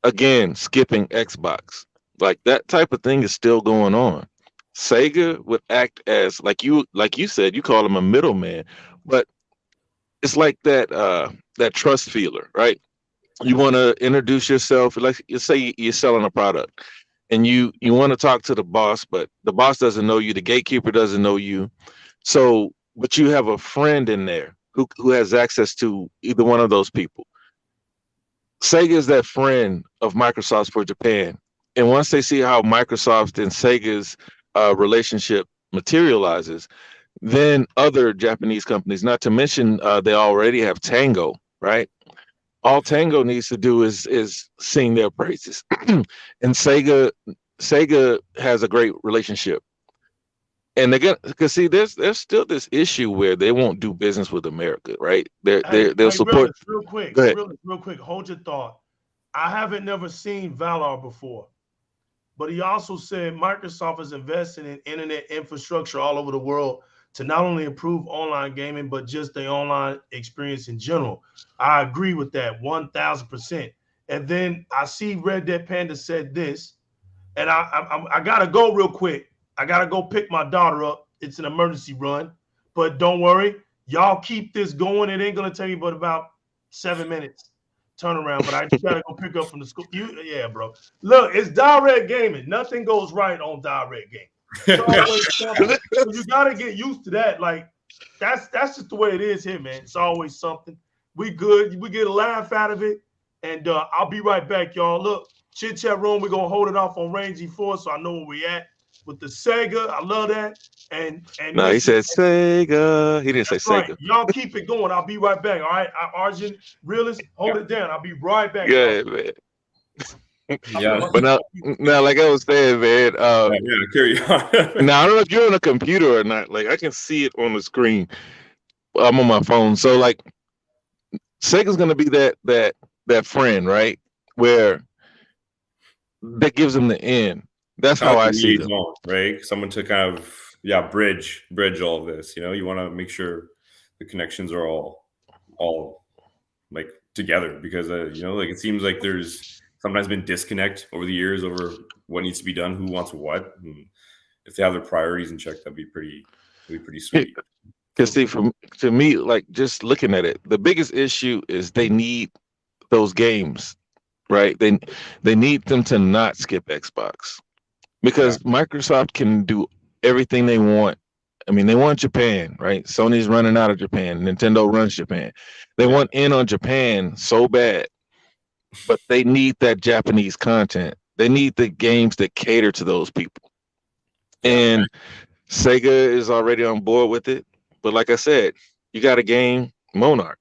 again, skipping Xbox, like that type of thing is still going on. Sega would act as like you said, you call him a middleman, but it's like that trust feeler, right? You want to introduce yourself, like you say you're selling a product, and you want to talk to the boss, but the boss doesn't know you, the gatekeeper doesn't know you. So, but you have a friend in there who has access to either one of those people. Sega is that friend of Microsoft's for Japan. And once they see how Microsoft and Sega's relationship materializes, then other Japanese companies, not to mention they already have Tango, right? All Tango needs to do is sing their praises. And Sega has a great relationship. And they're gonna, because see, there's still this issue where they won't do business with America, right? They'll support. Real quick, Go ahead. real quick. Hold your thought. I haven't never seen Valor before, but he also said Microsoft is investing in internet infrastructure all over the world to not only improve online gaming, but just the online experience in general. I agree with that 1000%. And then I see Red Dead Panda said this, and I gotta go real quick. I gotta go pick my daughter up. It's an emergency run, but don't worry, y'all keep this going. It ain't gonna take me but about 7 minutes turnaround. But I just gotta go pick up from the school. Yeah, bro. Look, it's Di-RRec gaming. Nothing goes right on Di-RRec gaming. So you gotta get used to that. Like that's just the way it is here, man. It's always something. We good. We get a laugh out of it, and I'll be right back, y'all. Look, chit chat room. We're gonna hold it off on Range E4, so I know where we at with the Sega. I love that. And no, he said Sega. He didn't say right. Sega. Y'all keep it going. I'll be right back. All right, Arjun, realist, hold it down. I'll be right back. Good, man. Yeah. But now, like I was saying, man. Carry on. Now I don't know if you're on a computer or not. Like I can see it on the screen. I'm on my phone, so like Sega's gonna be that friend, right? Where that gives them the end. That's how I see them. Right? Someone to kind of bridge all of this. You know, you want to make sure the connections are all like together because like it seems like there's sometimes been disconnect over the years over what needs to be done, who wants what, and if they have their priorities in check, that'd be pretty sweet. Because see, to me, like just looking at it, the biggest issue is they need those games, right? They need them to not skip Xbox because Microsoft can do everything they want. I mean, they want Japan, right? Sony's running out of Japan. Nintendo runs Japan. They want in on Japan so bad, but they need that Japanese content. They need the games that cater to those people. And Sega is already on board with it. But like I said, you got a game, Monarch,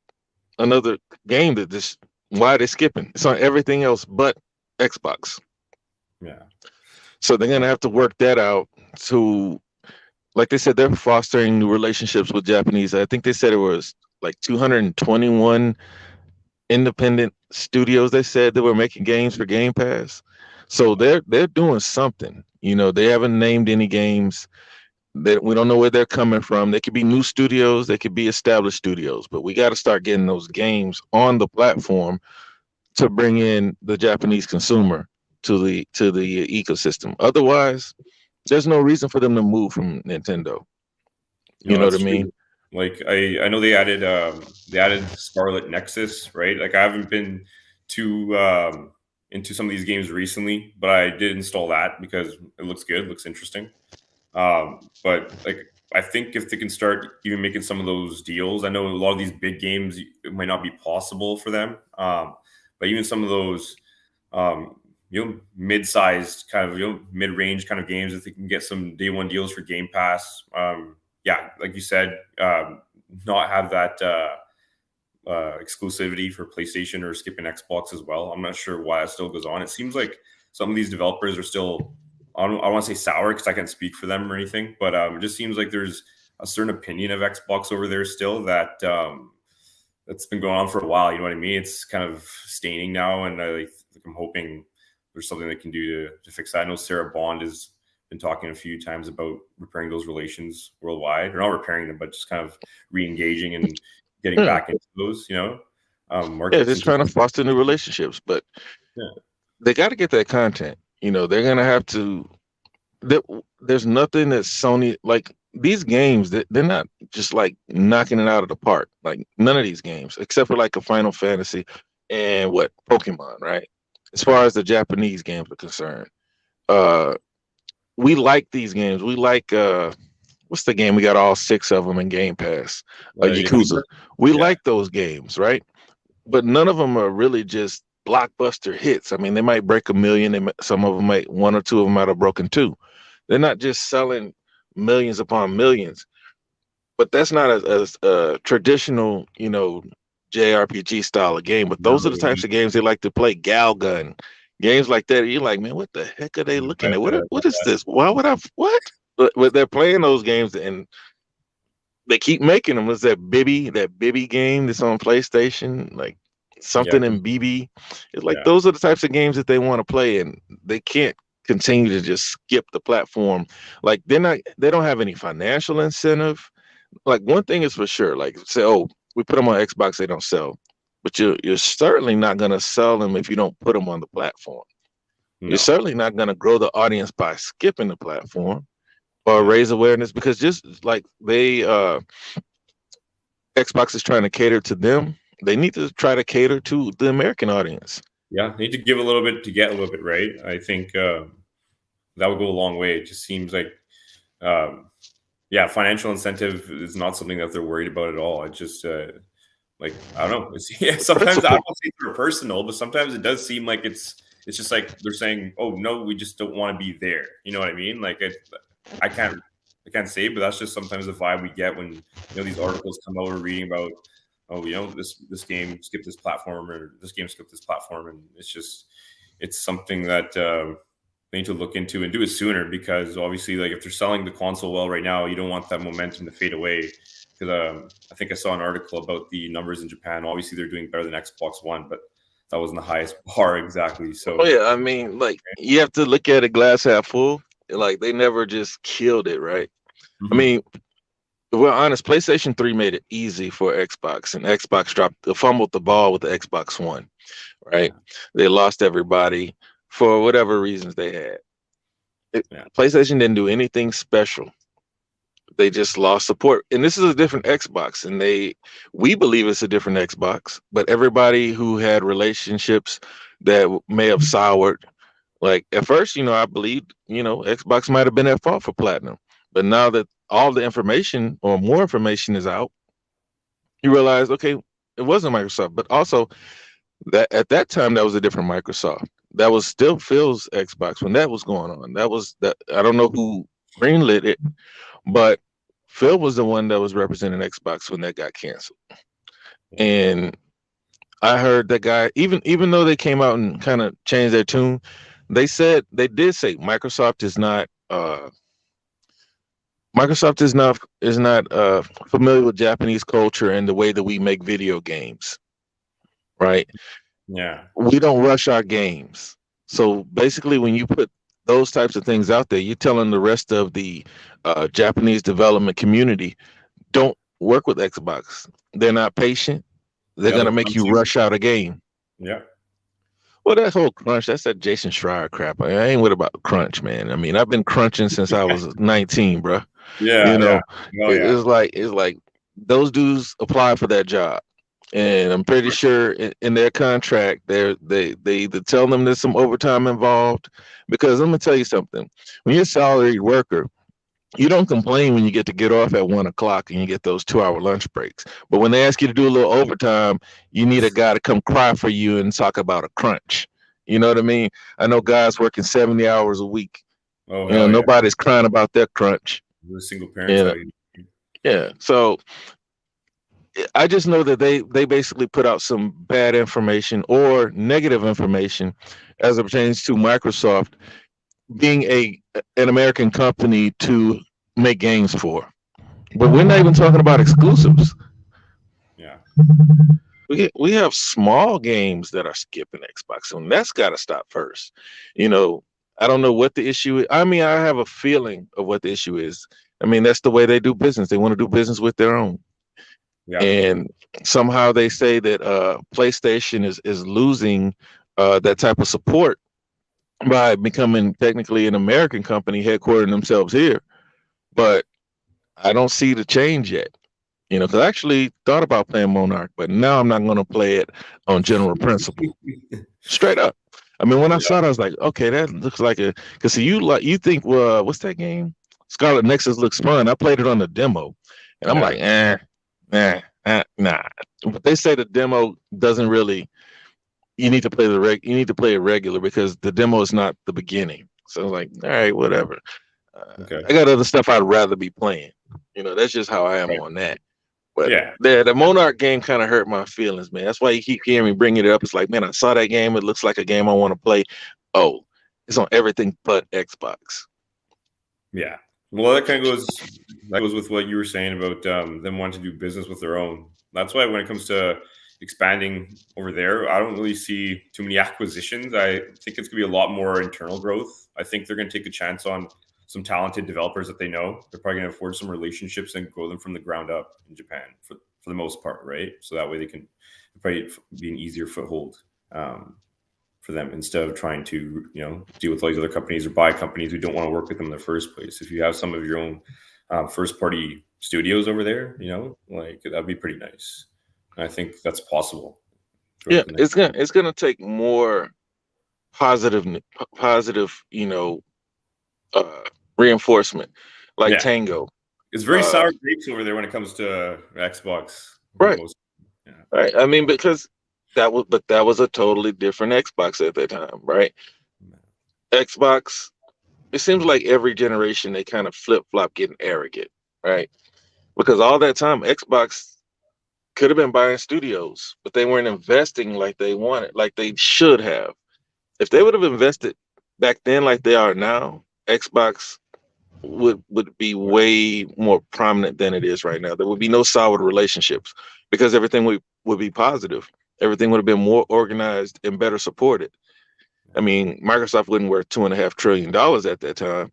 another game that just, why are they skipping? It's on everything else but Xbox. Yeah. So they're going to have to work that out to, like they said, they're fostering new relationships with Japanese. I think they said it was like 221 independent studios, they said, that were making games for Game Pass. So they're doing something. You know, they haven't named any games. That we don't know where they're coming from. They could be new studios, they could be established studios, but we got to start getting those games on the platform to bring in the Japanese consumer to the ecosystem. Otherwise, there's no reason for them to move from Nintendo. You know what I mean? Like I know they added Scarlet Nexus, right? Like I haven't been too into some of these games recently, but I did install that because it looks good, looks interesting. But like I think if they can start even making some of those deals, I know a lot of these big games, it might not be possible for them. But even some of those mid-sized kind of mid-range kind of games, if they can get some day one deals for Game Pass, like you said, not have that exclusivity for PlayStation or skipping Xbox as well. I'm not sure why it still goes on. It seems like some of these developers are still, I don't want to say sour because I can't speak for them or anything, but it just seems like there's a certain opinion of Xbox over there still that that's been going on for a while. You know what I mean? It's kind of staining now, and I'm hoping there's something they can do to fix that. I know Sarah Bond has been talking a few times about repairing those relations worldwide, or not repairing them, but just kind of re-engaging and getting back into those, you know. Just trying to foster new relationships, but they got to get that content. You know, they're gonna have to. There's nothing that Sony, like, these games, they're not just like knocking it out of the park. Like, none of these games, except for like a Final Fantasy and Pokemon, right? As far as the Japanese games are concerned, we like these games. We like what's the game? We got all 6 of them in Game Pass. Yakuza. We like those games, right? But none of them are really just blockbuster hits. I mean, they might break 1 million. Some of them might, 1 or 2 of them might have broken 2. They're not just selling millions upon millions. But that's not a traditional, you know, JRPG style of game. But those are the types of games they like to play. Galgun, games like that. You're like, man, what the heck are they looking at? What is this? Why would I? What? But they're playing those games, and they keep making them. Was that Bibby game that's on PlayStation? Like something in BB. It's like those are the types of games that they want to play, and they can't continue to just skip the platform. Like they don't have any financial incentive. Like, one thing is for sure, like, say, oh, we put them on Xbox, they don't sell. But you're certainly not going to sell them if you don't put them on the platform. No. You're certainly not going to grow the audience by skipping the platform or raise awareness, because just like Xbox is trying to cater to them, they need to try to cater to the American audience. Yeah, they need to give a little bit to get a little bit, right? I think that would go a long way. It just seems like, financial incentive is not something that they're worried about at all. It just, like, I don't know. Sometimes I don't say it's personal, but sometimes it does seem like it's just like they're saying, "Oh no, we just don't want to be there." You know what I mean? Like, I can't say, but that's just sometimes the vibe we get when, you know, these articles come out. We're reading about, oh, you know, this game skipped this platform, or this game skipped this platform, and it's something that they need to look into and do it sooner, because obviously, like, if they're selling the console well right now, you don't want that momentum to fade away. Because I think I saw an article about the numbers in Japan. Obviously, they're doing better than Xbox One, but that wasn't the highest bar exactly. So, I mean, like, you have to look at it glass half full. Like, they never just killed it, right? Mm-hmm. I mean, if we're honest, PlayStation 3 made it easy for Xbox, and Xbox fumbled the ball with the Xbox One, right? They lost everybody for whatever reasons they had. PlayStation didn't do anything special. They just lost support. And this is a different Xbox, and we believe it's a different Xbox, but everybody who had relationships that may have soured, like, at first, you know, I believed, you know, Xbox might have been at fault for Platinum. But now that all the information or more information is out, you realize, okay, it wasn't Microsoft, but also that at that time, that was a different Microsoft. That was still Phil's Xbox when that was going on. I don't know who greenlit it, but Phil was the one that was representing Xbox when that got canceled. And I heard that guy, even though they came out and kind of changed their tune, they did say Microsoft is not familiar with Japanese culture and the way that we make video games, right? Yeah. We don't rush our games. So basically, when you put those types of things out there, you're telling the rest of the Japanese development community, don't work with Xbox. They're not patient. They're going to make you rush out a game. Yeah. Well, that whole crunch, that's that Jason Schreier crap. I ain't worried about crunch, man. I mean, I've been crunching since I was 19, bro. Yeah. You know, it's like those dudes apply for that job. And I'm pretty sure in their contract, they either tell them there's some overtime involved. Because I'm gonna tell you something: when you're a salaried worker, you don't complain when you get off at 1 o'clock and you get those 2-hour lunch breaks. But when they ask you to do a little overtime, you need a guy to come cry for you and talk about a crunch. You know what I mean? I know guys working 70 hours a week. Oh, you know, nobody's crying about their crunch. We're single parents. Yeah. So I just know that they basically put out some bad information or negative information as it pertains to Microsoft being an American company to make games for. But we're not even talking about exclusives. Yeah. We have small games that are skipping Xbox, and that's got to stop first. You know, I don't know what the issue is. I mean, I have a feeling of what the issue is. I mean, that's the way they do business. They want to do business with their own. Yeah. And somehow they say that PlayStation is losing that type of support by becoming technically an American company headquartering themselves here. But I don't see the change yet. You know, because I actually thought about playing Monarch, but now I'm not going to play it on general principle. Straight up. I mean, when I saw it, I was like, okay, that looks like a. Because you think, well, what's that game? Scarlet Nexus looks fun. I played it on the demo, and I'm like, nah. But they say the demo doesn't really. You need to play You need to play it regular because the demo is not the beginning. So I was like, all right, whatever. Okay. I got other stuff I'd rather be playing. You know, that's just how I am on that. But Yeah. the Monarch game kind of hurt my feelings, man. That's why you keep hearing me bringing it up. It's like, man, I saw that game. It looks like a game I want to play. Oh, it's on everything but Xbox. Yeah. Well, that kind of goes with what you were saying about them wanting to do business with their own. That's why when it comes to expanding over there, I don't really see too many acquisitions. I think it's going to be a lot more internal growth. I think they're going to take a chance on some talented developers that they know. They're probably going to forge some relationships and grow them from the ground up in Japan for the most part, right? So that way they can probably be an easier foothold for them instead of trying to, deal with all these other companies or buy companies who don't want to work with them in the first place. If you have some of your own first party studios over there, like that'd be pretty nice. And I think that's possible. Yeah, it's gonna take more positive, reinforcement, like Tango. It's very sour grapes over there when it comes to Xbox. Right. Right. I mean, because that was a totally different Xbox at that time, right? Xbox, it seems like every generation they kind of flip-flop getting arrogant, right? Because all that time Xbox could have been buying studios, but they weren't investing like they wanted, like they should have. If they would have invested back then like they are now, Xbox would be way more prominent than it is right now. There would be no solid relationships because everything would be positive. Everything would have been more organized and better supported. I mean, Microsoft wasn't worth $2.5 trillion at that time,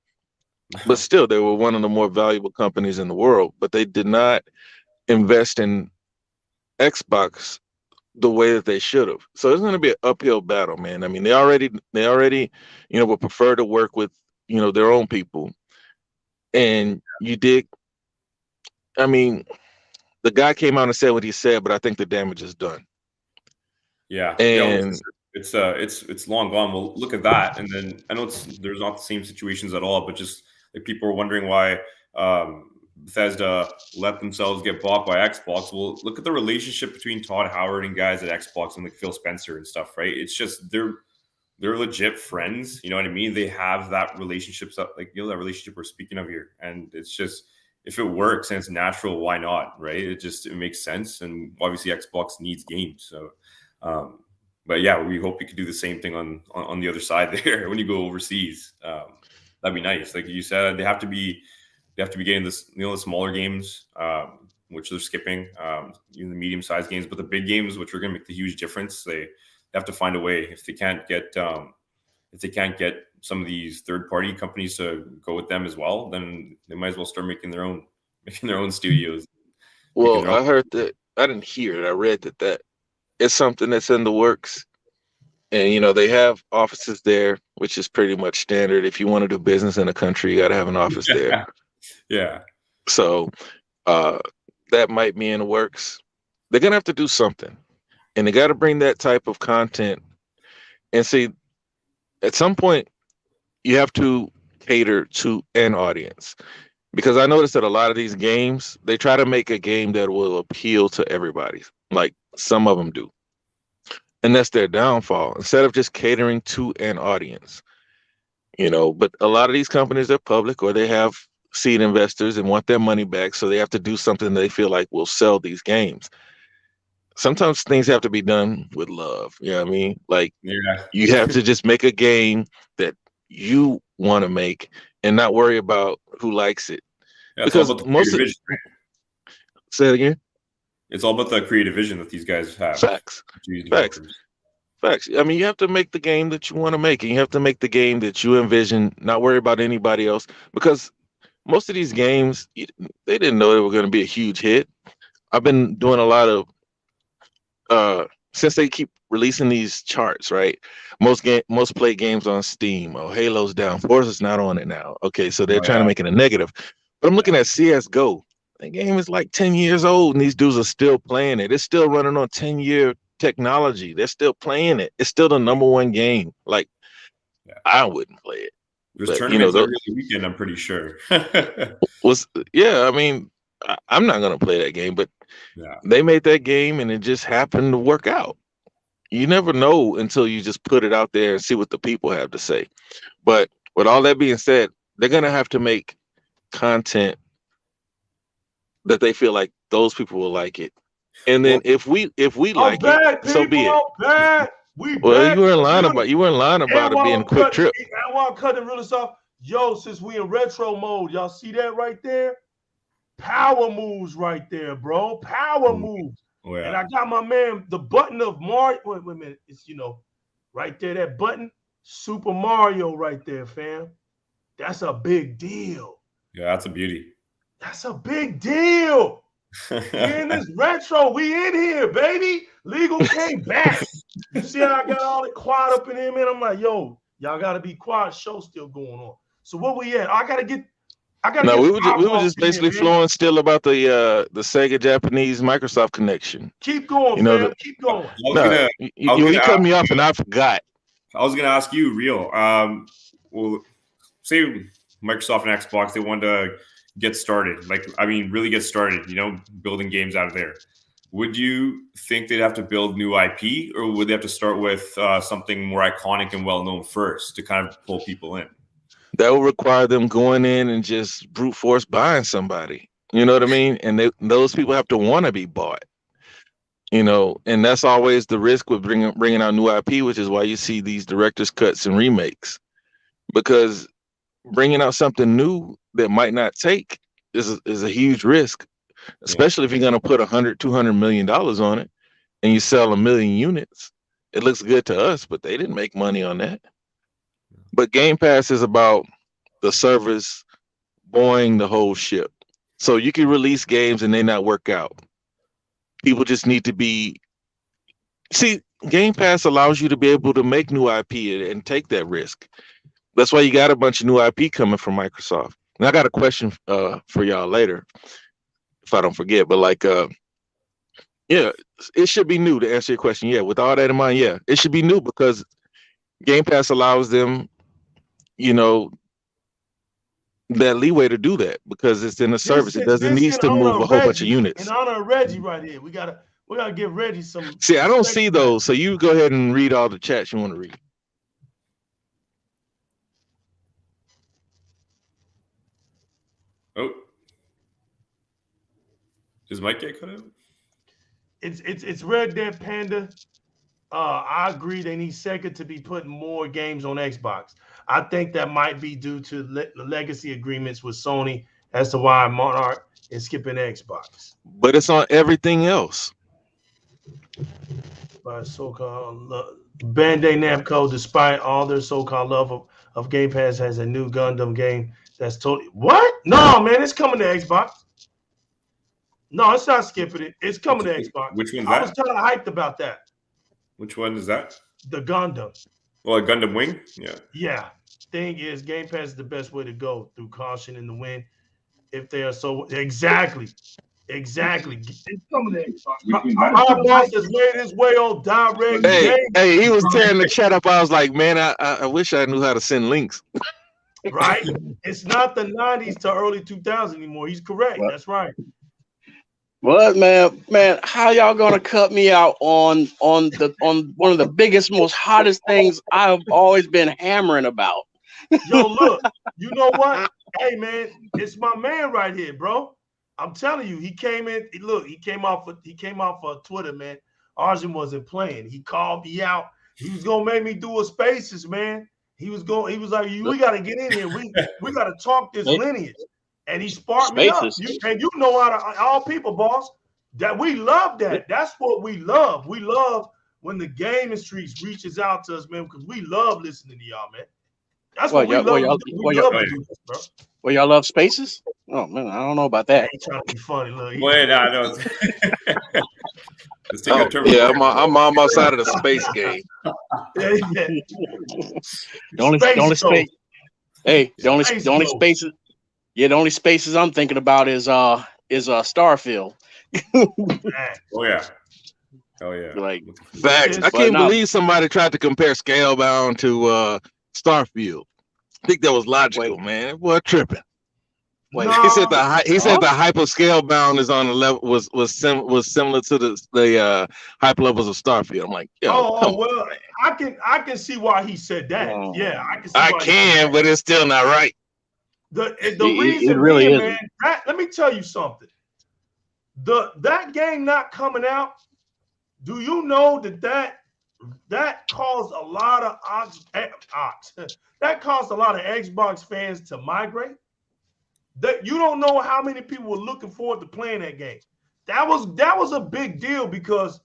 but still, they were one of the more valuable companies in the world. But they did not invest in Xbox the way that they should have. So it's going to be an uphill battle, man. I mean, they already, would prefer to work with, their own people. And you dig. I mean, the guy came out and said what he said, but I think the damage is done. Yeah, and it's long gone. Well, look at that, and then I know there's not the same situations at all, but just like people are wondering why Bethesda let themselves get bought by Xbox. Well, look at the relationship between Todd Howard and guys at Xbox and like Phil Spencer and stuff, right? It's just they're legit friends. You know what I mean? They have that relationship, that relationship we're speaking of here, and it's just if it works and it's natural, why not, right? It makes sense, and obviously Xbox needs games, so. But yeah, we hope you could do the same thing on the other side there when you go overseas. That'd be nice. Like you said, they have to be getting this, the smaller games, which they're skipping, even the medium-sized games, but the big games, which are going to make the huge difference, they have to find a way. If they can't get some of these third-party companies to go with them as well, then they might as well start making their own studios. Well, I heard that. I didn't hear it. I read that it's something that's in the works, and they have offices there, which is pretty much standard. If you want to do business in a country, you got to have an office there. Yeah. So that might be in the works. They're gonna have to do something, and they got to bring that type of content. And see, at some point, you have to cater to an audience, because I noticed that a lot of these games, they try to make a game that will appeal to everybody. Like some of them do. And that's their downfall. Instead of just catering to an audience, but a lot of these companies are public or they have seed investors and want their money back. So they have to do something they feel like will sell these games. Sometimes things have to be done with love. You know what I mean? Like you have to just make a game that you want to make and not worry about who likes it. Yeah, because most of say it again. It's all about the creative vision that these guys have. Facts. Facts. I mean, you have to make the game that you want to make, and you have to make the game that you envision, not worry about anybody else, because most of these games, they didn't know they were going to be a huge hit. I've been doing a lot of since they keep releasing these charts, right? Most played games on Steam. Oh, Halo's down. Forza's not on it now. Okay, so they're trying to make it a negative. But I'm looking at CS:GO. The game is like 10 years old, and these dudes are still playing it. It's still running on 10-year technology. They're still playing it. It's still the #1 game. Like, I wouldn't play it. There's tournaments every weekend, I'm pretty sure. I mean, I'm not gonna play that game, but they made that game, and it just happened to work out. You never know until you just put it out there and see what the people have to say. But with all that being said, they're gonna have to make content that they feel like those people will like it. And then if we like it, so be it. Well, you weren't lying about it being a quick trip. I want to cut the realest off. Yo, since we in retro mode, y'all see that right there? Power moves right there, bro. Power moves. Oh, yeah. And I got my man, the button of Mario. Wait a minute. It's, right there, that button. Super Mario right there, fam. That's a big deal. Yeah, that's a beauty. That's a big deal. We in this retro. We in here, baby. Legal came back. You see how I got all the quiet up in here, man? I'm like, yo, y'all got to be quiet. Show still going on. So what we at? We were just basically flowing still about the Sega Japanese Microsoft connection. Keep going, man. Keep going. You cut me off and I forgot. I was gonna ask you, Real. Well, say Microsoft and Xbox, they want to get started. Really get started. Building games out of there. Would you think they'd have to build new IP, or would they have to start with something more iconic and well known first to kind of pull people in? That will require them going in and just brute force buying somebody. You know what I mean? And those people have to want to be bought. And that's always the risk with bringing out new IP, which is why you see these director's cuts and remakes. Because bringing out something new that might not take is a huge risk, especially if you're going to put $100-200 million on it and you sell 1 million units. It looks good to us, but they didn't make money on that. But Game Pass is about the service buoying the whole ship. So you can release games and they not work out. People just need to Game Pass allows you to be able to make new IP and take that risk. That's why you got a bunch of new IP coming from Microsoft. And I got a question for y'all later, if I don't forget. But it should be new to answer your question. Yeah, with all that in mind, it should be new because Game Pass allows them, that leeway to do that because it's in a service. It doesn't need to move a whole bunch of units. In honor of Reggie right here, we gotta give Reggie some. See, I don't see those, so you go ahead and read all the chats you want to read. Oh, does Mike get cut out? It's Red Dead Panda. I agree they need Sega to be putting more games on Xbox. I think that might be due to the legacy agreements with Sony as to why Monarch is skipping Xbox. But it's on everything else. By so-called Bandai Namco, despite all their so-called love of Game Pass, has a new Gundam game that's totally... What? No, man, it's coming to Xbox. No, it's not skipping it. It's coming to Xbox. Which one's I was kind of hyped about that. Which one is that? The Gundam. Well, a Gundam Wing? Yeah. Yeah. Thing is, Game Pass is the best way to go through caution in the wind. If they are so... Exactly. It's coming to Xbox. Our boss has made his way on Di-RRec. Hey, he was tearing the chat up. I was like, man, I wish I knew how to send links. Right? It's not the 90s to early 2000s anymore. He's correct. That's right. What, man, how y'all gonna cut me out on one of the biggest, most hottest things I've always been hammering about? Yo, look, you know what? Hey, man, it's my man right here, bro. I'm telling you, he came in. Look, he came off of Twitter, man. Arjun wasn't playing. He called me out. He was gonna make me do a Spaces, man. He was like, we gotta get in here. We gotta talk this lineage. And he sparked me up. You know how to all people, boss. That we love that. That's what we love. We love when the gaming streets reaches out to us, man, because we love listening to y'all, man. That's what we love. We love to do this, bro. Well, y'all love spaces? Oh man, I don't know about that. I ain't trying to be funny, look. Wait, no. Let's take a turn. Yeah, I'm almost out of the space game. The only space. Hey, the only spaces. Yeah, the only spaces I'm thinking about is Starfield. Oh yeah. Oh yeah. Like facts. I can't believe somebody tried to compare Scalebound to Starfield. I think that was logical, man. What tripping? Wait. He said the hyper Scalebound is on the level was similar to the hyper levels of Starfield. I'm like, yo, well, I can see why he said that. Yeah, I can, but it's still not right. The reason it really is, man. Let me tell you something. That game not coming out. Do you know that caused a lot of that caused a lot of Xbox fans to migrate? That you don't know how many people were looking forward to playing that game. That was a big deal because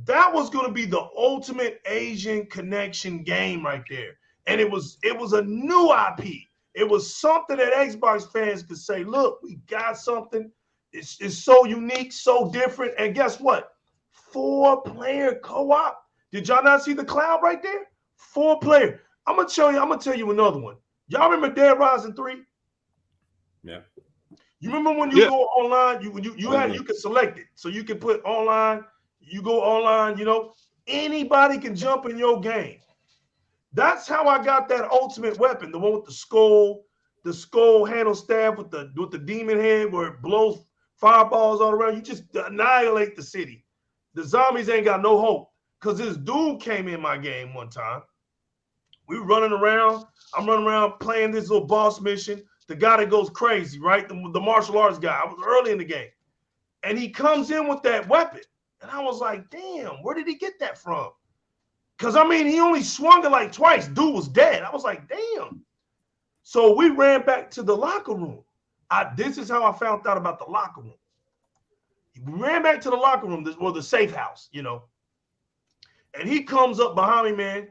that was going to be the ultimate Asian connection game right there. And it was a new IP. It was something that Xbox fans could say, look, we got something. It's so unique, so different. And guess what? 4-player co-op. Did y'all not see the cloud right there? 4-player. I'm gonna tell you another one. Y'all remember Dead Rising 3? Yeah. You remember when you go online, you could select it. So you can put online, you go online, anybody can jump in your game. That's how I got that ultimate weapon, the one with the skull handle staff with the demon head where it blows fireballs all around. You just annihilate the city. The zombies ain't got no hope. Because this dude came in my game one time. We were running around. I'm running around playing this little boss mission. The guy that goes crazy, right? The martial arts guy. I was early in the game. And he comes in with that weapon. And I was like, damn, where did he get that from? Because, he only swung it like twice. Dude was dead. I was like, damn. So we ran back to the locker room. This is how I found out about the locker room. We ran back to the locker room, or the safe house, And he comes up behind me, man,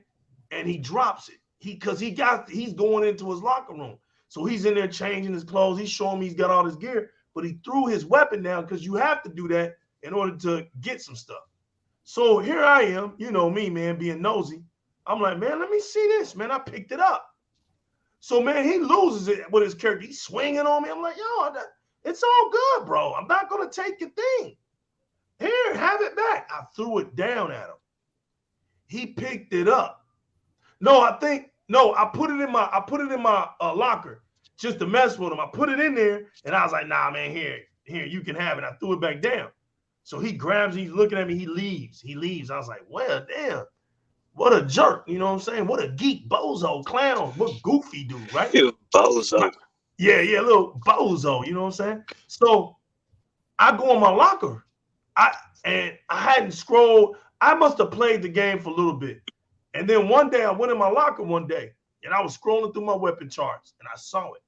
and he drops it. He's going into his locker room. So he's in there changing his clothes. He's showing me he's got all his gear, but he threw his weapon down because you have to do that in order to get some stuff. So here I am, you know me, man, being nosy. I'm like, man, let me see this, man. I picked it up. So, man, he loses it with his character. He's swinging on me. I'm like, yo, it's all good, bro. I'm not going to take your thing. Here, have it back. I threw it down at him. He picked it up. I put it in my locker just to mess with him. I put it in there, and I was like, nah, man, here, you can have it. I threw it back down. So he grabs it. He's looking at me. He leaves. I was like, well, damn. What a jerk. You know what I'm saying? What a geek, bozo, clown. What goofy dude, right? Bozo. Yeah, little bozo. You know what I'm saying? So I go in my locker. I hadn't scrolled. I must have played the game for a little bit. And then one day I went in my locker one day and I was scrolling through my weapon charts and I saw it.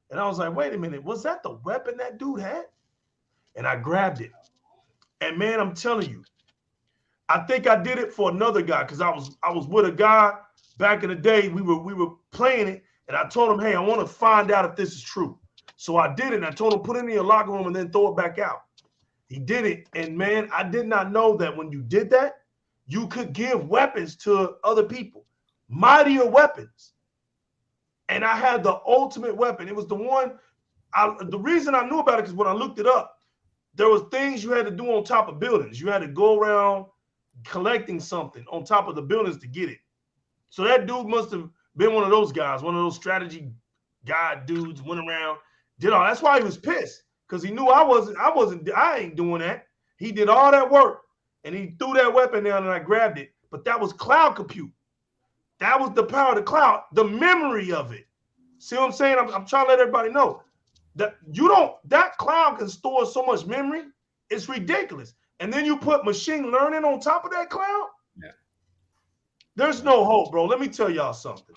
And I was like, wait a minute, was that the weapon that dude had? And I grabbed it. And man, I'm telling you, I think I did it for another guy because I was with a guy back in the day. We were playing it and I told him, hey, I want to find out if this is true. So I did it and I told him, put it in your locker room and then throw it back out. He did it. And man, I did not know that when you did that, you could give weapons to other people, mightier weapons. And I had the ultimate weapon. It was the one, the reason I knew about it is when I looked it up, there was things you had to do on top of buildings. You had to go around collecting something on top of the buildings to get it. So that dude must have been one of those guys, one of those strategy guy dudes, went around, did all. That's why he was pissed. Because he knew I ain't doing that. He did all that work and he threw that weapon down and I grabbed it. But that was cloud compute. That was the power of the cloud, the memory of it. See what I'm saying? I'm trying to let everybody know that that cloud can store so much memory. It's ridiculous. And then you put machine learning on top of that cloud. Yeah. There's no hope, bro. Let me tell y'all something.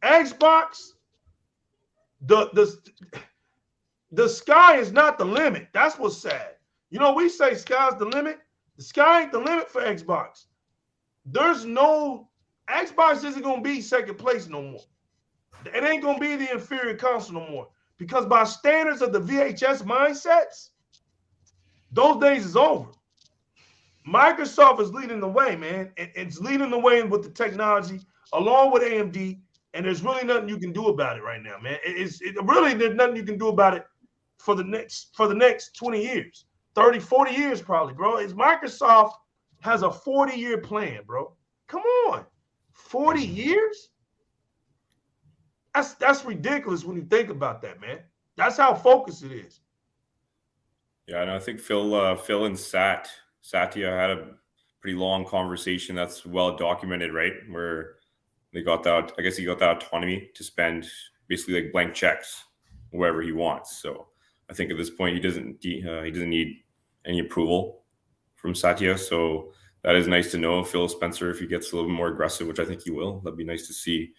Xbox, the sky is not the limit. That's what's sad. You know, we say sky's the limit. The sky ain't the limit for Xbox. There's no Xbox isn't gonna be second place no more. It ain't gonna be the inferior console no more. Because by standards of the VHS mindsets, those days is over. Microsoft is leading the way, man. It's leading the way with the technology, along with AMD, and there's really nothing you can do about it right now, man. There's nothing you can do about it for the next 20 years, 30, 40 years probably, bro. Microsoft has a 40-year plan, bro. Come on. 40 years? That's ridiculous when you think about that, man. That's how focused it is. Yeah, and I think Phil and Satya had a pretty long conversation that's well documented, right? Where they got that, I guess he got that autonomy to spend basically like blank checks wherever he wants. So I think at this point he doesn't need any approval from Satya. So that is nice to know. Phil Spencer, if he gets a little bit more aggressive, which I think he will, that'd be nice to see.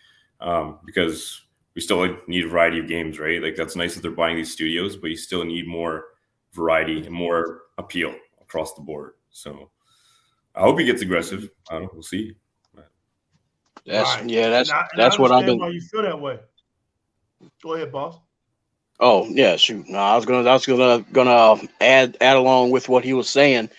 Because we still need a variety of games, right? Like that's nice that they're buying these studios, but you still need more variety and more appeal across the board. So I hope he gets aggressive. I don't know. We'll see. That's right. That's what I've been. Why you feel that way? Go ahead, boss. Oh yeah, shoot. No, I was gonna add along with what he was saying,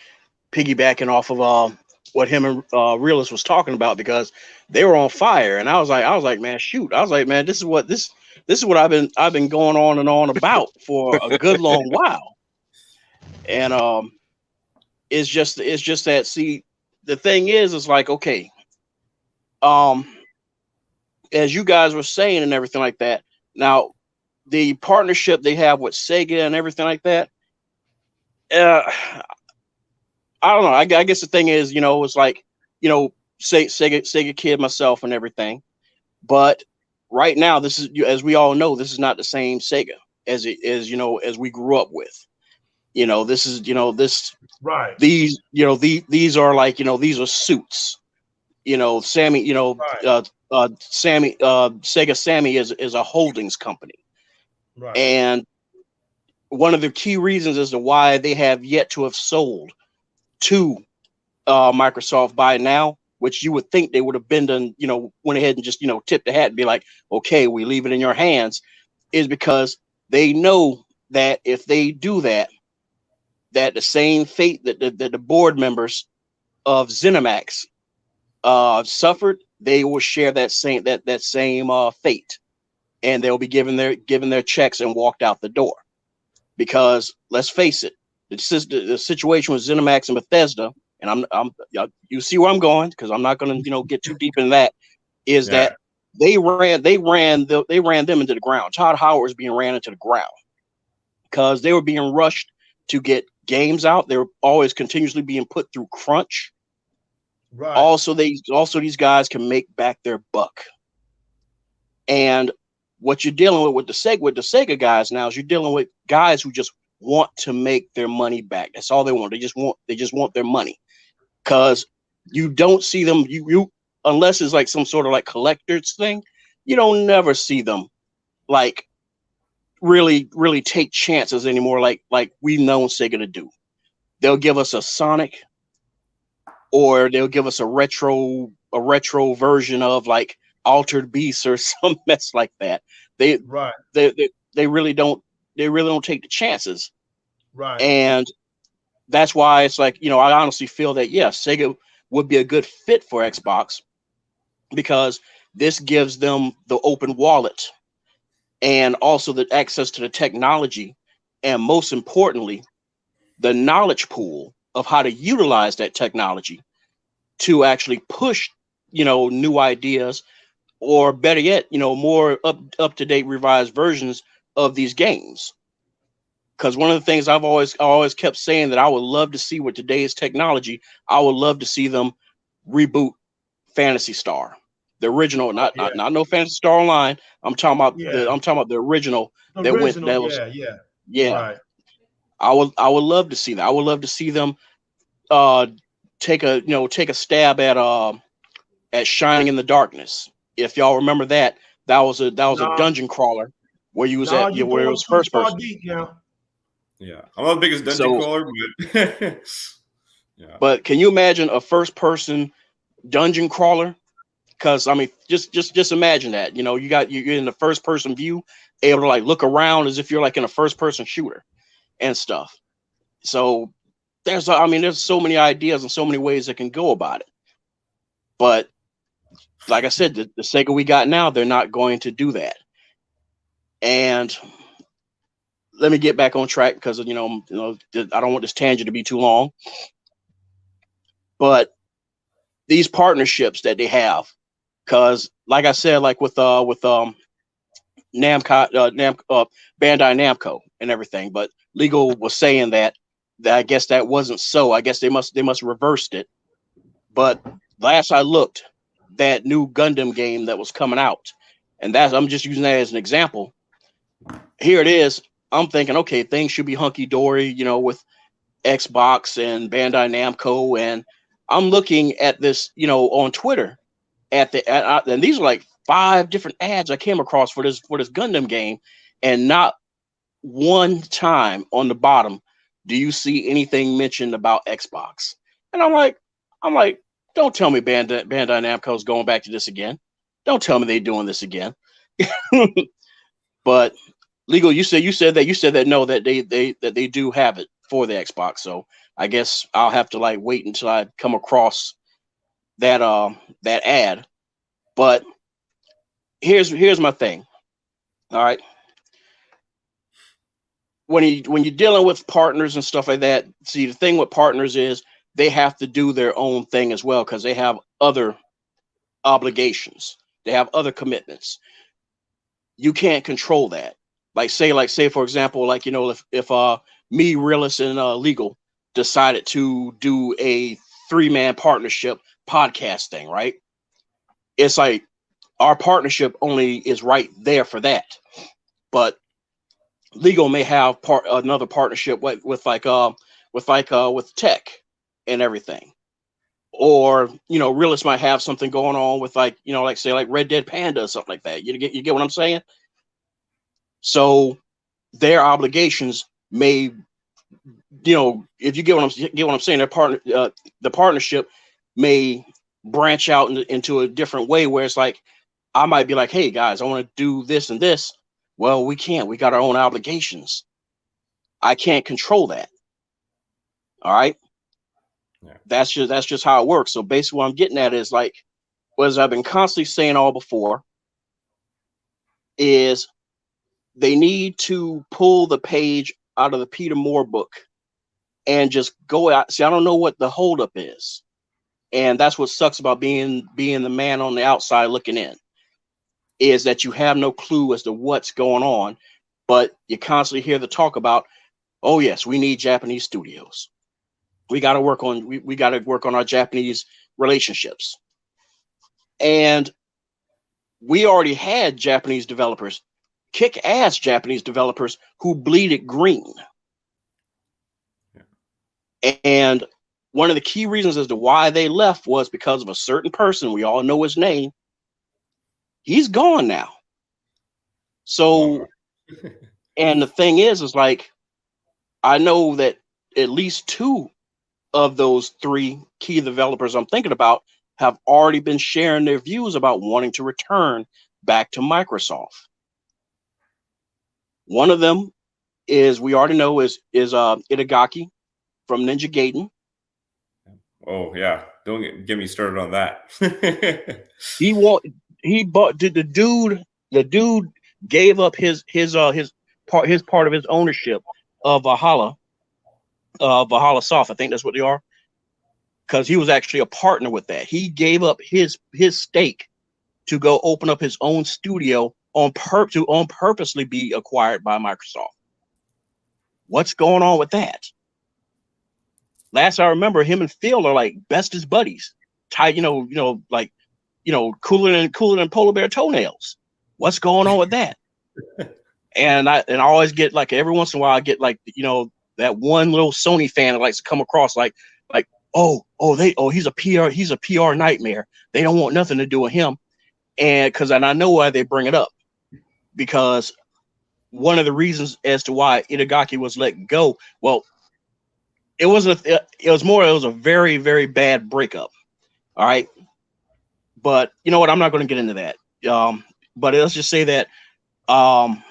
piggybacking off of what him and Realist was talking about, because they were on fire, and I was like, man, shoot. I was like, man, this is what I've been going on and on about for a good long while, and it's just that, see, the thing is like, okay, as you guys were saying and everything like that. Now, the partnership they have with Sega and everything like that, I don't know. I guess the thing is, it's like, Sega kid myself and everything, but right now, this is, as we all know, this is not the same Sega as it is, as we grew up with. This is, right. These are like, these are suits. Sammy, right. Sega Sammy is a holdings company. Right. And one of the key reasons as to why they have yet to have sold to Microsoft by now, which you would think they would have been done, went ahead and just, tipped the hat and be like, okay, we leave it in your hands, is because they know that if they do that, that the same fate that the board members of ZeniMax suffered, they will share that same fate, and they'll be given their checks and walked out the door. Because let's face it, the situation with ZeniMax and Bethesda, and you see where I'm going, because I'm not going to get too deep in that, is that they ran them into the ground. Todd Howard was being ran into the ground because they were being rushed to get games out. They were always continuously being put through crunch. Right. Also, these guys can make back their buck. And what you're dealing with the Sega guys now is you're dealing with guys who just want to make their money back. That's all they want. They just want their money. Because you don't see them, you unless it's like some sort of like collector's thing, you don't never see them like really take chances anymore like we've known Sega to do. They'll give us a Sonic, or they'll give us a retro version of like Altered Beast or some mess like that. They really don't take the chances. Right. And that's why it's like, I honestly feel that, yes, Sega would be a good fit for Xbox, because this gives them the open wallet and also the access to the technology, and most importantly, the knowledge pool of how to utilize that technology to actually push, new ideas, or better yet, more up-to-date revised versions of these games. Because one of the things I've always kept saying that I would love to see with today's technology, I would love to see them reboot Phantasy Star, the original, not no Phantasy Star Online. I'm talking about the original. Right. I would love to see that. I would love to see them take a stab at Shining in the Darkness. If y'all remember that was a dungeon crawler where you was where it was first person. Yeah, I'm not the biggest dungeon crawler, but yeah. But can you imagine a first-person dungeon crawler? Because I mean, just imagine that. You know, you're in the first-person view, able to like look around as if you're like in a first-person shooter and stuff. So there's so many ideas and so many ways that can go about it. But like I said, the Sega we got now, they're not going to do that. And let me get back on track because I don't want this tangent to be too long. But these partnerships that they have, because like I said, like with Namco, Bandai Namco and everything, but Legal was saying that I guess that wasn't so. I guess they must reversed it. But last I looked, that new Gundam game that was coming out, and I'm just using that as an example. Here it is. I'm thinking, okay, things should be hunky dory, with Xbox and Bandai Namco, and I'm looking at this, on Twitter, and these are like 5 different ads I came across for this Gundam game, and not one time on the bottom do you see anything mentioned about Xbox. And I'm like, don't tell me Bandai Namco is going back to this again. Don't tell me they're doing this again. But Legal, you said that no, that they do have it for the Xbox. So I guess I'll have to like wait until I come across that ad. But here's my thing. All right. When you're dealing with partners and stuff like that, see, the thing with partners is they have to do their own thing as well because they have other obligations. They have other commitments. You can't control that. Like say for example, like if me, Realist, and Legal decided to do a 3-man partnership podcast thing, right? It's like our partnership only is right there for that, but Legal may have another partnership with tech and everything, or Realist might have something going on with like Red Dead Panda or something like that. You get what I'm saying? So their obligations may, if you get what I'm saying, the partnership may branch out into a different way where it's like I might be like, hey guys, I want to do this and this. Well, we can't. We got our own obligations. I can't control that. All right. Yeah. That's just how it works. So basically what I'm getting at is like, as I've been constantly saying all before, is they need to pull the page out of the Peter Moore book and just go out. See, I don't know what the holdup is. And that's what sucks about being the man on the outside looking in, is that you have no clue as to what's going on, but you constantly hear the talk about, oh yes, we need Japanese studios. We got to work on our Japanese relationships. And we already had Japanese developers, kick-ass Japanese developers who bleeded green. Yeah. And one of the key reasons as to why they left was because of a certain person. We all know his name. He's gone now. So, and the thing is like, I know that at least 2 of those 3 key developers I'm thinking about have already been sharing their views about wanting to return back to Microsoft. One of them is, we already know, is Itagaki from Ninja Gaiden. Oh yeah, don't get me started on that. The dude gave up his part of his ownership of Valhalla Soft. I think that's what they are, because he was actually a partner with that. He gave up his stake to go open up his own studio on purposely be acquired by Microsoft. What's going on with that? Last I remember, him and Phil are like bestest buddies, tight, cooler than polar bear toenails. What's going on with that? And I always get like, every once in a while I get like, that one little Sony fan that likes to come across like he's a PR nightmare. They don't want nothing to do with him. And I know why they bring it up, because one of the reasons as to why Itagaki was let go. Well, it was a very, very bad breakup. All right. But you know what? I'm not going to get into that. But let's just say that Koei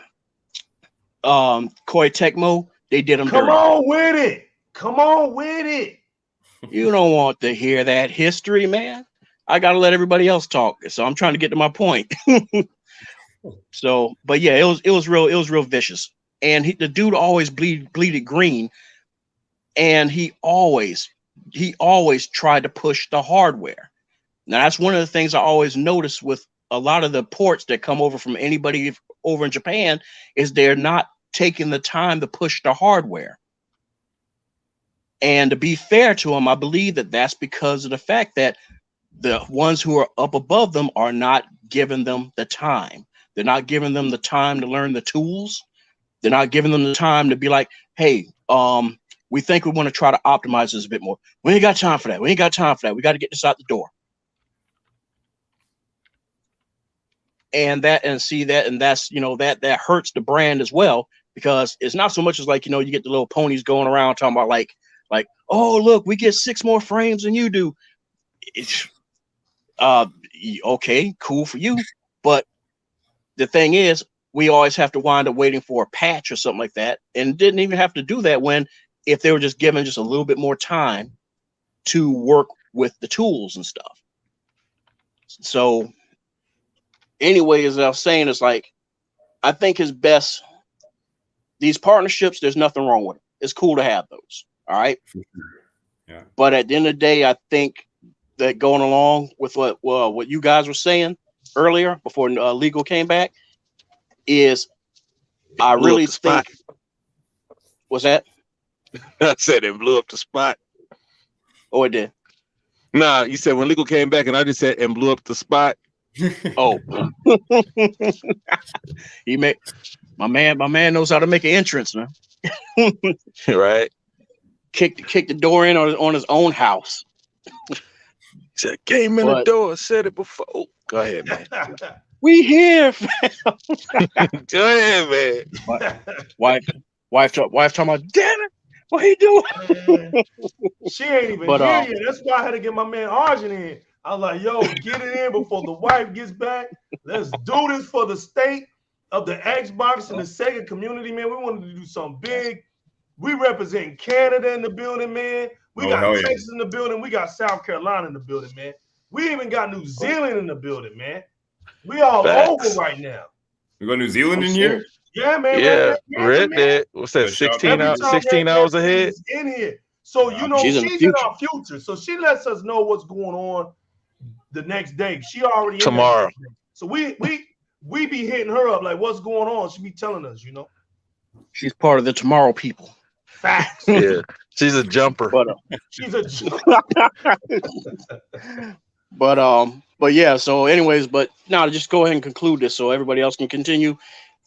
Tecmo, they did them dirty. Come on with it. Come on with it. You don't want to hear that history, man. I got to let everybody else talk. So I'm trying to get to my point. So, but yeah, it was real vicious. And the dude always bleeded green. And he always tried to push the hardware. Now, that's one of the things I always notice with a lot of the ports that come over from anybody over in Japan is they're not taking the time to push the hardware. And to be fair to them, I believe that that's because of the fact that the ones who are up above them are not giving them the time. They're not giving them the time to learn the tools. They're not giving them the time to be like, hey, we think we want to try to optimize this a bit more. We ain't got time for that. We ain't got time for that. We got to get this out the door. And that's, you know, that hurts the brand as well, because it's not so much as like, you know, you get the little ponies going around talking about like, oh, look, we get 6 more frames than you do. It's okay, cool for you. But the thing is, we always have to wind up waiting for a patch or something like that. And didn't even have to do that if they were just given just a little bit more time to work with the tools and stuff. So anyway, as I was saying, it's like, I think it's best, these partnerships, there's nothing wrong with it. It's cool to have those. All right. Yeah. But at the end of the day, I think that going along with what you guys were saying earlier before legal came back is, I really think, what's that? I said it blew up the spot. Oh, it did. Nah, you said when legal came back, and I just said and blew up the spot. Oh, my man knows how to make an entrance, man. Right. Kick the door in on his own house. Said came in the door, said it before. Go ahead, man. We here, fam. Go ahead, man. Wife talking about, damn it, what he doing? She ain't even here yet. That's why I had to get my man Arjun in. I was like, yo, get it in before the wife gets back. Let's do this for the state of the Xbox and the Sega community, man. We wanted to do something big. We represent Canada in the building, man. We got Texas in the building. We got South Carolina in the building, man. We even got New Zealand in the building, man. We all over right now. We got New Zealand in here? Yeah, man. Yeah, Red Dead. What's that? 16 hours ahead? In here. So, you know, she's in our future. So she lets us know what's going on the next day. She already tomorrow. So we be hitting her up like, what's going on? She be telling us, you know. She's part of the tomorrow people. Facts. Yeah, she's a jumper. But she's a jumper. But yeah. So, anyways, but now to just go ahead and conclude this, so everybody else can continue.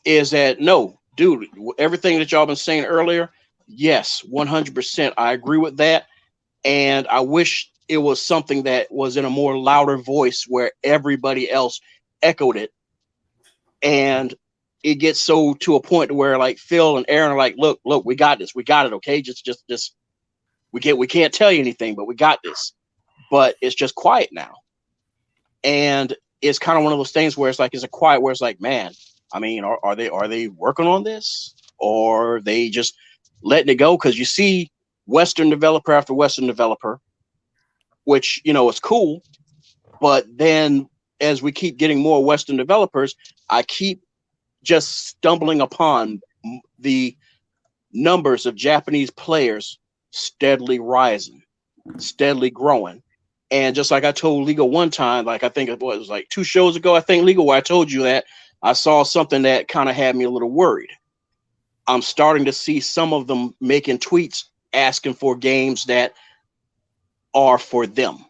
Is that no, dude? Everything that y'all been saying earlier, yes, 100%. I agree with that, and I wish it was something that was in a more louder voice where everybody else echoed it, and it gets so to a point where like Phil and Aaron are like, look, we got this, we got it, okay, just we can't tell you anything, but we got this, but it's just quiet now, and it's kind of one of those things where it's like, it's a quiet where it's like, man, I mean, are they working on this, or are they just letting it go? Because you see Western developer after Western developer, which, you know, is cool, but then as we keep getting more Western developers, I keep just stumbling upon the numbers of Japanese players steadily rising, steadily growing. And just like I told Legal one time, like I think it was like 2 shows ago, I think, Legal, where I told you that I saw something that kind of had me a little worried. I'm starting to see some of them making tweets asking for games that are for them.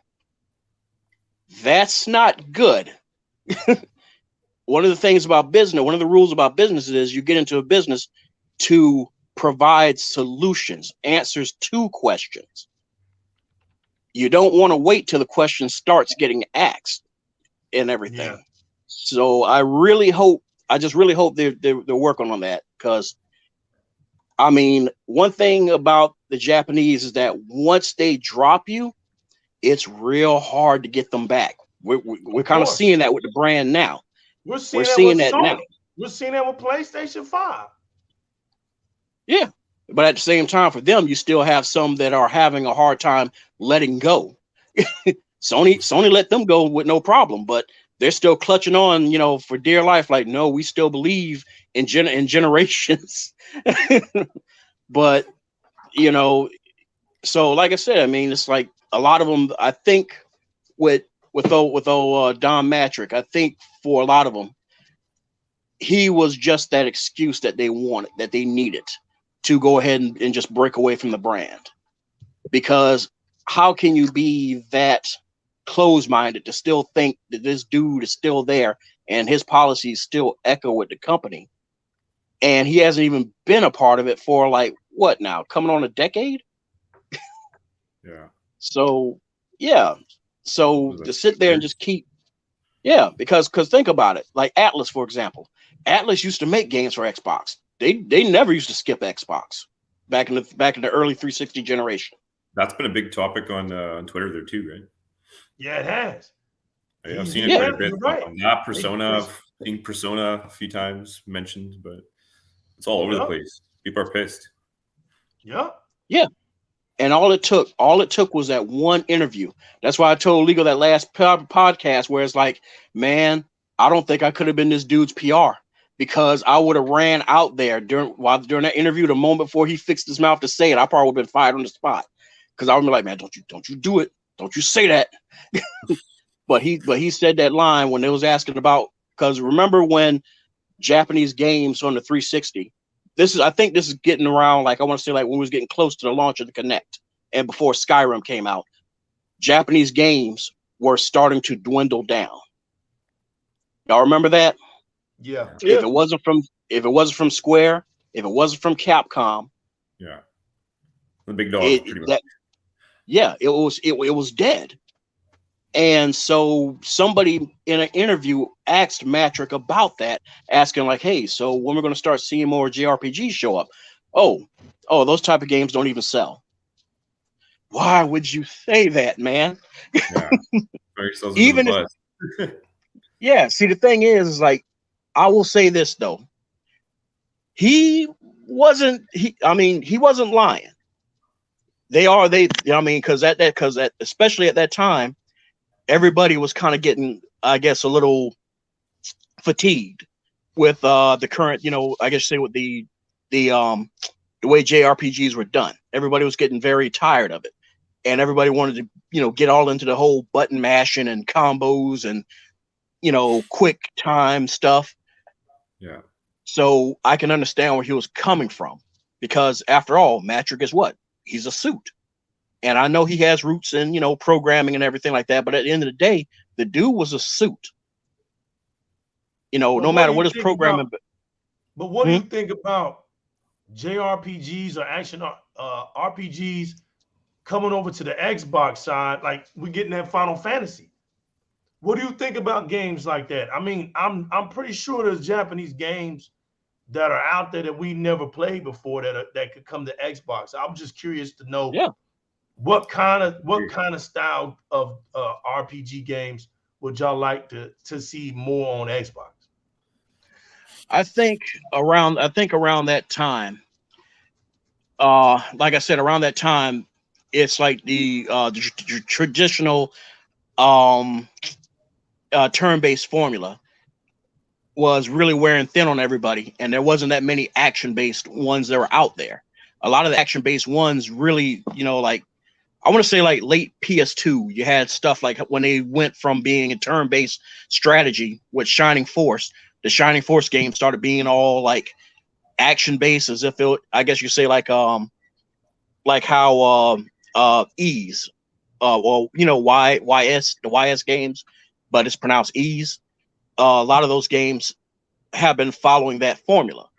That's not good. One of the things about business, one of the rules about business is you get into a business to provide solutions, answers to questions. You don't want to wait till the question starts getting asked and everything. Yeah. So I just really hope they're working on that, because I mean, one thing about the Japanese is that once they drop you, it's real hard to get them back. We're kind of seeing that with the brand now. We're seeing that now. We're seeing that with PlayStation 5. Yeah. But at the same time, for them, you still have some that are having a hard time letting go. Sony let them go with no problem, but they're still clutching on, you know, for dear life. Like, no, we still believe in generations. But, you know, so like I said, I mean, it's like a lot of them, I think with Don Matrick, I think for a lot of them, he was just that excuse that they wanted, that they needed to go ahead and just break away from the brand. Because how can you be that closed-minded to still think that this dude is still there and his policies still echo with the company? And he hasn't even been a part of it for like, what now, coming on a decade? Yeah. So, yeah. So to sit there and just keep, yeah, because think about it. Like Atlas, for example. Atlas used to make games for Xbox. They never used to skip Xbox back in the early 360 generation. That's been a big topic on Twitter there too, right? Yeah, it has. Yeah, I've seen it quite a bit. Right. On that Persona, seeing Persona a few times mentioned, but it's all over the place. People are pissed. Yeah. Yeah. And all it took was that one interview. That's why I told Legal that last podcast where it's like, man, I don't think I could have been this dude's PR, because I would have ran out there during that interview, the moment before he fixed his mouth to say it. I probably would have been fired on the spot, because I would be like, man, don't you do it. Don't you say that. But he said that line when they was asking about, because remember when Japanese games on the 360, I think this is getting around, like I want to say like when we was getting close to the launch of the Kinect and before Skyrim came out, Japanese games were starting to dwindle down. Y'all remember that? Yeah. If it wasn't from Square, if it wasn't from Capcom, yeah, the big dog. Pretty much. It was dead. And so somebody in an interview asked Matrick about that, asking like, hey, so when we're going to start seeing more JRPGs show up? Oh, those type of games don't even sell. Why would you say that, man? Yeah. Even if, yeah, see, the thing is like, I will say this though. He wasn't lying. Because especially at that time, everybody was kind of getting, I guess, a little fatigued with the current, I guess say with the way JRPGs were done. Everybody was getting very tired of it, and everybody wanted to, get all into the whole button mashing and combos and, quick time stuff. Yeah. So I can understand where he was coming from, because after all, Matrick is what? He's a suit. And I know he has roots in, programming and everything like that. But at the end of the day, the dude was a suit. No matter what his programming. But what do you think about JRPGs or action RPGs coming over to the Xbox side? Like we're getting that Final Fantasy. What do you think about games like that? I mean, I'm pretty sure there's Japanese games that are out there that we never played before that could come to Xbox. I'm just curious to know. Yeah. What kind of style of RPG games would y'all like to see more on Xbox? I think around that time, like I said, around that time, it's like the traditional turn-based formula was really wearing thin on everybody, and there wasn't that many action-based ones that were out there. A lot of the action-based ones really, like I want to say like late PS2, you had stuff like when they went from being a turn-based strategy with Shining Force, the Shining Force game started being all like action-based, as if it, I guess you say like how Ease, well, YS, the YS games, but it's pronounced Ease. A lot of those games have been following that formula,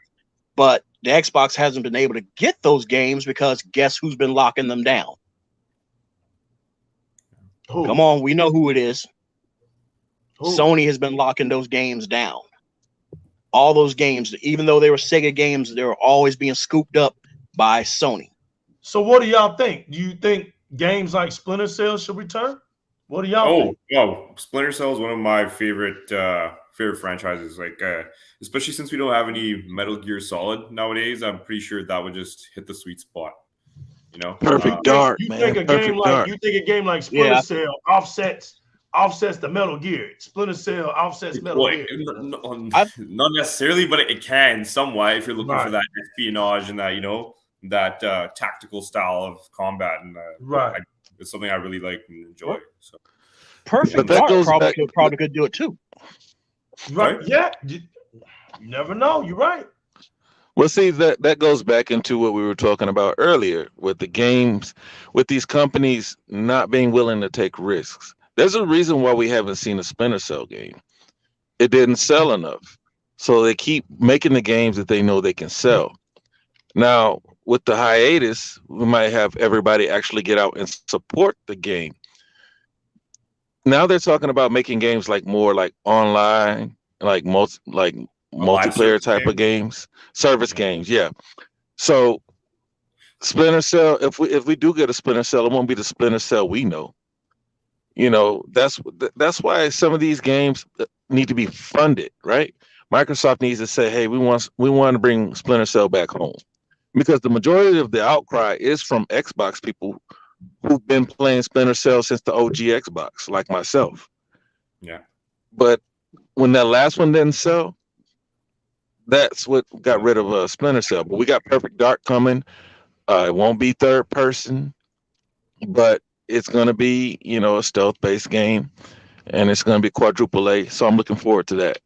but the Xbox hasn't been able to get those games because guess who's been locking them down? Who? Come on, we know who it is. Who? Sony has been locking those games down. all those games, even though they were Sega games, they were always being scooped up by Sony. So what do y'all think? Do you think games like Splinter Cell should return? What do y'all think? Splinter Cell is one of my favorite franchises. Like, especially since we don't have any Metal Gear Solid nowadays, I'm pretty sure that would just hit the sweet spot. You know, Perfect Dark, you man. think a Perfect game like Dark. you think a game like Splinter Cell offsets the Metal Gear. Splinter Cell offsets Metal Gear. Not necessarily, but it can somewhat if you're looking Right. for that espionage and that, you know, that tactical style of combat, and Right. it's something I really like and enjoy. So Perfect But that Dark goes probably back- could do it too. Right. Right. Yeah. You never know. You're right. Well, see, that goes back into what we were talking about earlier with the games, with these companies not being willing to take risks. There's a reason why we haven't seen a Splinter Cell game. It didn't sell enough. So they keep making the games that they know they can sell. Now, with the hiatus, we might have everybody actually get out and support the game. Now they're talking about making games like more like online, like multiplayer type of games, service games, yeah. So Splinter Cell, if we do get a Splinter Cell, it won't be the Splinter Cell we know. You know, that's why some of these games need to be funded, right? Microsoft needs to say, hey, we want to bring Splinter Cell back home, because the majority of the outcry is from Xbox people who've been playing Splinter Cell since the OG Xbox, like myself. Yeah. But when that last one didn't sell, that's what got rid of Splinter Cell. But we got Perfect Dark coming. It won't be third person, but it's going to be, you know, a stealth-based game, and it's going to be quadruple A. So I'm looking forward to that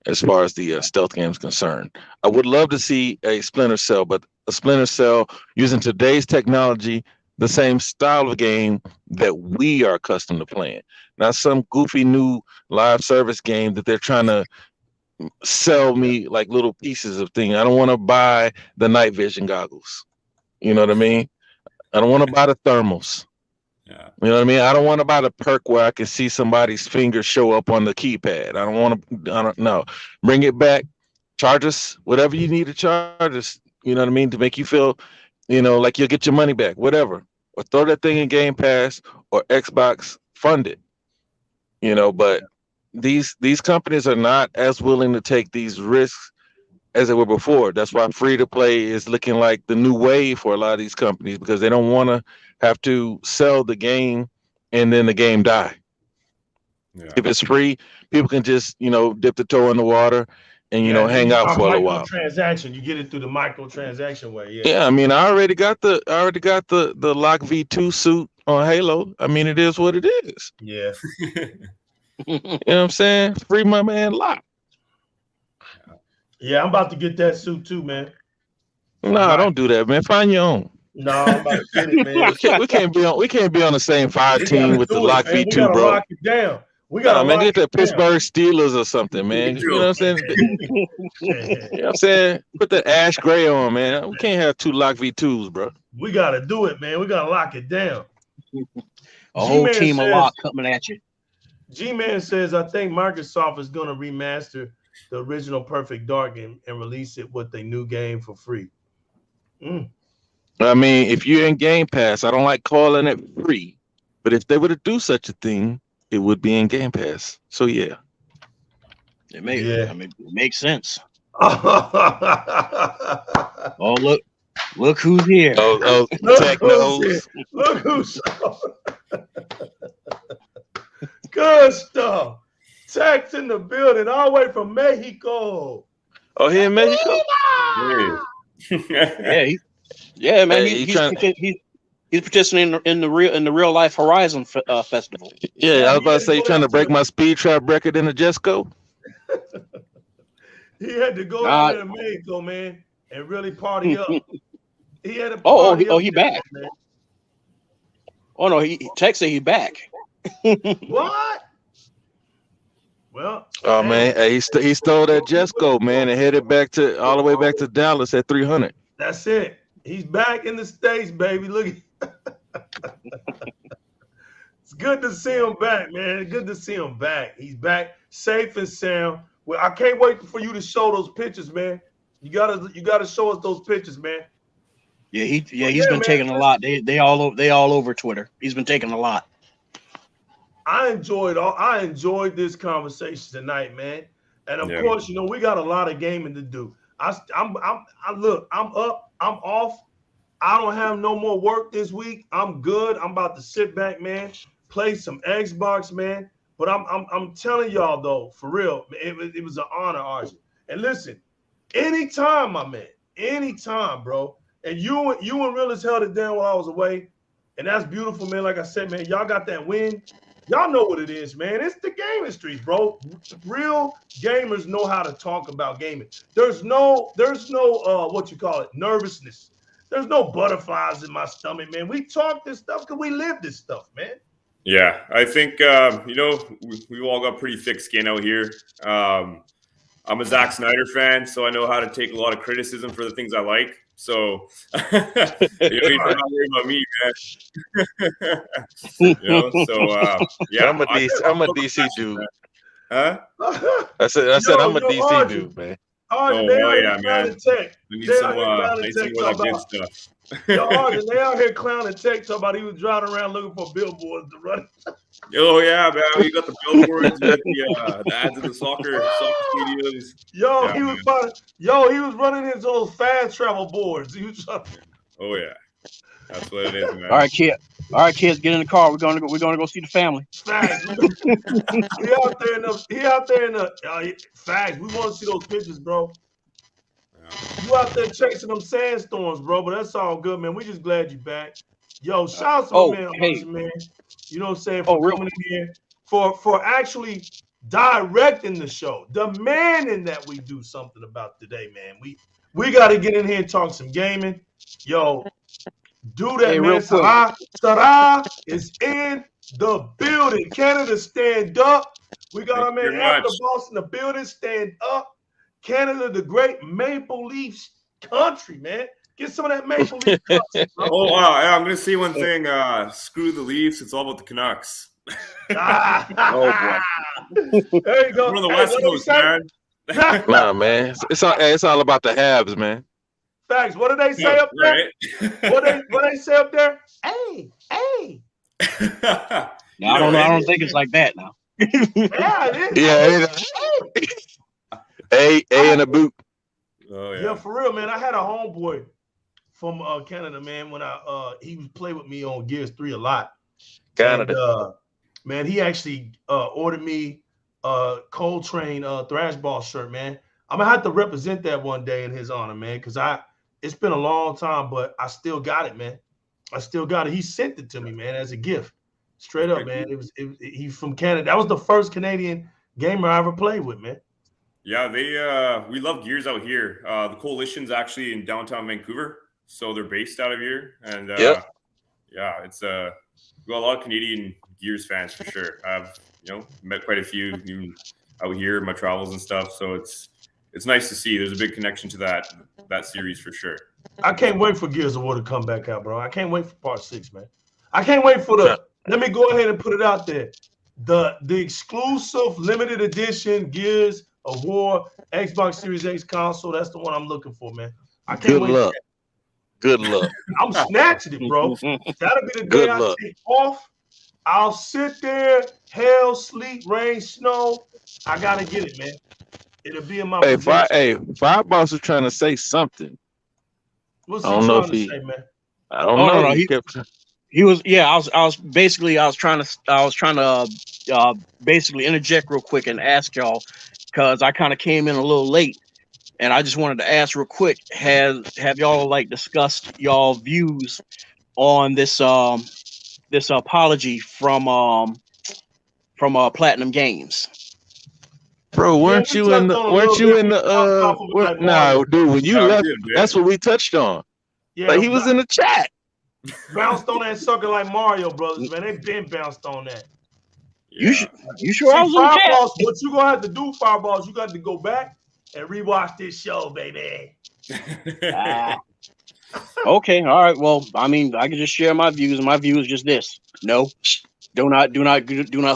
as far as the stealth game is concerned. I would love to see a Splinter Cell, but a Splinter Cell using today's technology, the same style of game that we are accustomed to playing. Not some goofy new live service game that they're trying to sell me like little pieces of things. I don't want to buy the night vision goggles. You know what I mean? I don't want to buy the thermals. Yeah. You know what I mean? I don't want to buy the perk where I can see somebody's finger show up on the keypad. I don't know. Bring it back. Charge us whatever you need to charge us. You know what I mean? To make you feel, you know, like you'll get your money back, whatever. Or throw that thing in Game Pass or Xbox, fund it. You know, but these companies are not as willing to take these risks as they were before. That's why free to play is looking like the new wave for a lot of these companies, because they don't want to have to sell the game and then the game die. Yeah. If it's free, people can just, you know, dip the toe in the water and, you know, hang out for a little while. Transaction, you get it through the microtransaction way. Yeah. Yeah, I mean, I already got the Lock V2 suit on Halo. I mean, it is what it is. Yeah. You know what I'm saying? Free my man Lock. Yeah, I'm about to get that suit too, man. No, don't do that, man. Find your own. No, I'm about to get it, man. We can't be on the same fire team with the Lock V2, we gotta bro. lock it down. We gotta man, get the it down. Pittsburgh Steelers or something, man. You know what I'm saying? You know what I'm saying? Put that ash gray on, man. We can't have two Lock V2s, bro. We gotta do it, man. We gotta lock it down. A whole G-Man team of says- Lock coming at you. G-Man says, I think Microsoft is gonna remaster the original Perfect Dark and release it with a new game for free. I mean, if you're in Game Pass, I don't like calling it free, but if they were to do such a thing, it would be in Game Pass. So yeah. I mean, it makes sense. Oh, Look who's here. Oh, Look Technos. who's here. Look who's good stuff. Tech's in the building, all the way from Mexico. Oh, here in Mexico? Yeah, man. Hey, He's participating in the real life Horizon festival. Yeah, I was about to say, trying to break my speed trap record in the Jesco. He had to go down there to Mexico, man, and really party up. He had to he back. Man. Oh no, Tech said he's back. What? Well, oh man, hey, he stole that Jesco, man, and headed all the way back to Dallas at 300. That's it. He's back in the States, baby. Look, it's good to see him back, man. Good to see him back. He's back safe and sound Well, I can't wait for you to show those pictures, man. You gotta show us those pictures, man. Yeah, he's been taking a lot. They all over Twitter. He's been taking a lot. I enjoyed this conversation tonight, man. And of course, we got a lot of gaming to do. I'm up, I'm off. I don't have no more work this week. I'm good. I'm about to sit back, man, play some Xbox, man. But I'm telling y'all though, for real, it was an honor, Arjun. And listen, anytime, my man, anytime, bro. And you and Realist held it down while I was away. And that's beautiful, man. Like I said, man, y'all got that win. Y'all know what it is, man. It's the gaming streets, bro. Real gamers know how to talk about gaming. There's no what you call it, nervousness. There's no butterflies in my stomach, man. We talk this stuff because we live this stuff, man. Yeah, I think we've all got pretty thick skin out here. I'm a Zack Snyder fan, so I know how to take a lot of criticism for the things I like. So you're not worried about me, man. Yeah, I'm a DC dude. Huh? I said I'm a DC dude, man. Man. We need some more good stuff. They out here clowning tech talking about he was driving around looking for billboards to run. Oh yeah, man. We got the billboards, the ads in the soccer stadiums. He was running his old fast travel boards. Oh yeah. That's what it is, man. All right, kids, get in the car. We're gonna go see the family. Facts. He out there in the facts. We want to see those pictures, bro. You out there chasing them sandstorms, bro, but that's all good, man. We just glad you back. Yo, shout out to my man. You know what I'm saying? For coming in here, for actually directing the show. The man in that we do something about today, man. We got to get in here and talk some gaming. Yo, do that, man. Sarah is in the building. Canada, stand up. We got our man After Boss in the building. Stand up. Canada, the great Maple Leafs country, man. Get some of that Maple Leaf country, bro. Oh, wow. I'm going to say one thing. Screw the Leafs. It's all about the Canucks. Oh, boy. There you go. We're on the West Coast, man. Nah, man. It's all about the Habs, man. Facts. What do they say up there? Right? What they say up there? Hey. No, I don't know. I don't think it's like that now. Yeah, it is. Yeah, it is. A and a boot. Oh, yeah, for real, man. I had a homeboy from Canada, man. When he was play with me on Gears 3 a lot. Canada. And, man, he actually ordered me a Coltrane thrash ball shirt, man. I'm gonna have to represent that one day in his honor, man, because it's been a long time, but I still got it, man. I still got it. He sent it to me, man, as a gift. Straight up, man. He's from Canada. That was the first Canadian gamer I ever played with, man. Yeah, we love Gears out here. The Coalition's actually in downtown Vancouver, so they're based out of here. And it's we got a lot of Canadian Gears fans for sure. I've met quite a few even out here in my travels and stuff. So it's nice to see. There's a big connection to that series for sure. I can't wait for Gears of War to come back out, bro. I can't wait for Part 6, man. I can't wait for let me go ahead and put it out there. The exclusive limited edition Gears of War Xbox Series X console. That's the one I'm looking for, man. I can't wait. Good luck. I'm snatching it, bro. That'll be the day I take off. I'll sit there, hell, sleet, rain, snow. I gotta get it, man. It'll be in my possession. Fireboss was trying to say something. What's he trying to say, man? I don't know. No, he was. Yeah, I was trying to basically interject real quick and ask y'all, because I kind of came in a little late, and I just wanted to ask real quick: have y'all discussed y'all views on this this apology from Platinum Games? Bro, weren't you in the no, dude, when you left, that's what we touched on. Yeah, like he was in the chat. Bounced on that sucker like Mario Brothers, man. They been bounced on that. Yeah. You sure I was in the chat? What you gonna have to do, Fireballs, you got to go back and rewatch this show, baby. Okay, all right. Well, I mean, I can just share my views, and my view is just this: no, do not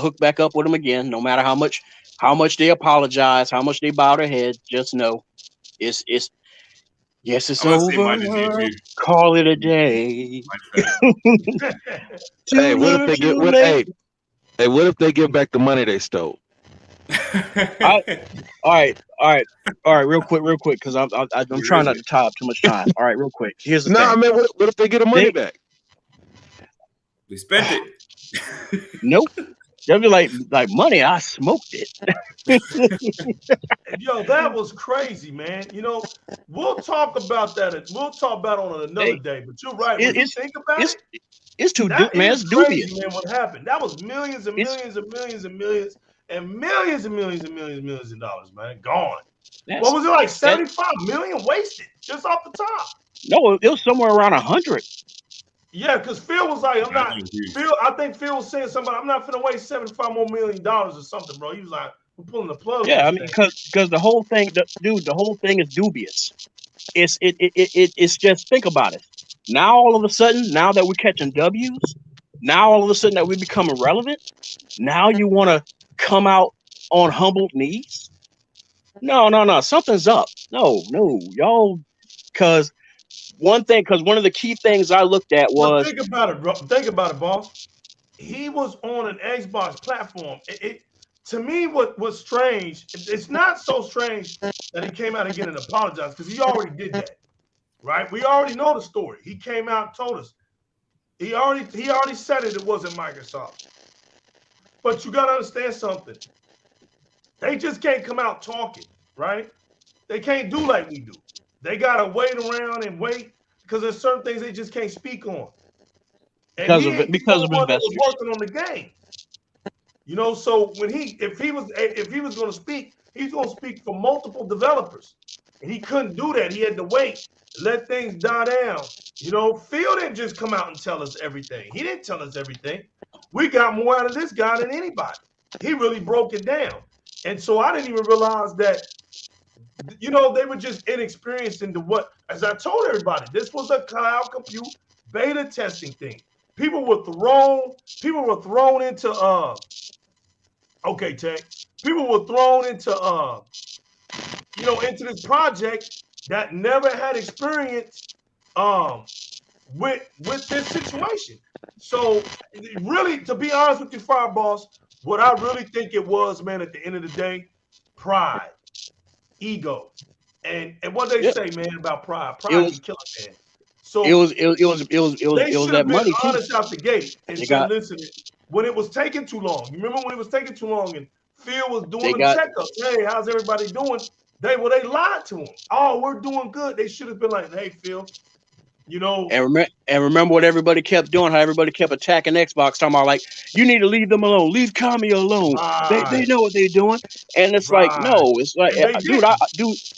hook back up with him again. No matter how much how much they apologize, how much they bow their head, just know it's yes, it's I'm gonna say mine over. today too. Call it a day. Hey, what if they get what? Hey, what if they give back the money they stole? All right, real quick, because I'm trying not to tie up too much time. All right, real quick. Here's the thing. I mean, what if they get the money back? They spent it. Nope. They'll be like money. I smoked it. Yo, that was crazy, man. You know, we'll talk about that. We'll talk about it on another day. But you're right. When you think about it, it's too that man. is It's crazy, dubious. man. What happened? That was millions and millions and millions and millions and millions and millions and millions of dollars, man. Gone. What was it like? 75 million wasted just off the top. No, it was somewhere around 100. Yeah, because Phil was like, I think Phil was saying something. I'm not finna waste $75 more million or something, bro. He was like, we're pulling the plug. Yeah, I mean, because the whole thing, the whole thing is dubious. It's just, think about it. Now all of a sudden, now that we're catching W's, now all of a sudden that we become irrelevant, now you want to come out on humbled knees? No, something's up. No, y'all, because one of the key things I looked at was, think about it, bro. Think about it, boss. He was on an Xbox platform. To me, what was strange, it's not so strange that he came out again and apologized, because he already did that, right? We already know the story. He came out and told us. He already said it wasn't Microsoft. But you got to understand something. They just can't come out talking, right? They can't do like we do. They got to wait around and wait, because there's certain things they just can't speak on. And because of investors working on the game. You know, so when if he was going to speak, he's going to speak for multiple developers, and he couldn't do that. He had to wait, let things die down. You know, Phil didn't just come out and tell us everything. He didn't tell us everything. We got more out of this guy than anybody. He really broke it down, and so I didn't even realize that. You know, they were just inexperienced into what. As I told everybody, this was a cloud compute beta testing thing. People were thrown into okay, Tech. People were thrown into into this project that never had experience with this situation. So really, to be honest with you, Fire Boss, what I really think it was, man, at the end of the day, pride, ego, and what they say, man, about pride. Pride can kill a man. So it was that money too. Honest out the gate and said, listen, when it was taking too long, you remember when it was taking too long and Phil was doing the checkups? Hey, how's everybody doing? They lied to him. Oh, we're doing good. They should have been like, hey, Phil, you know. And remember what everybody kept doing, how everybody kept attacking Xbox, talking about like, you need to leave them alone, leave Kami alone. Right. They know what they're doing. And it's like, no, it's like,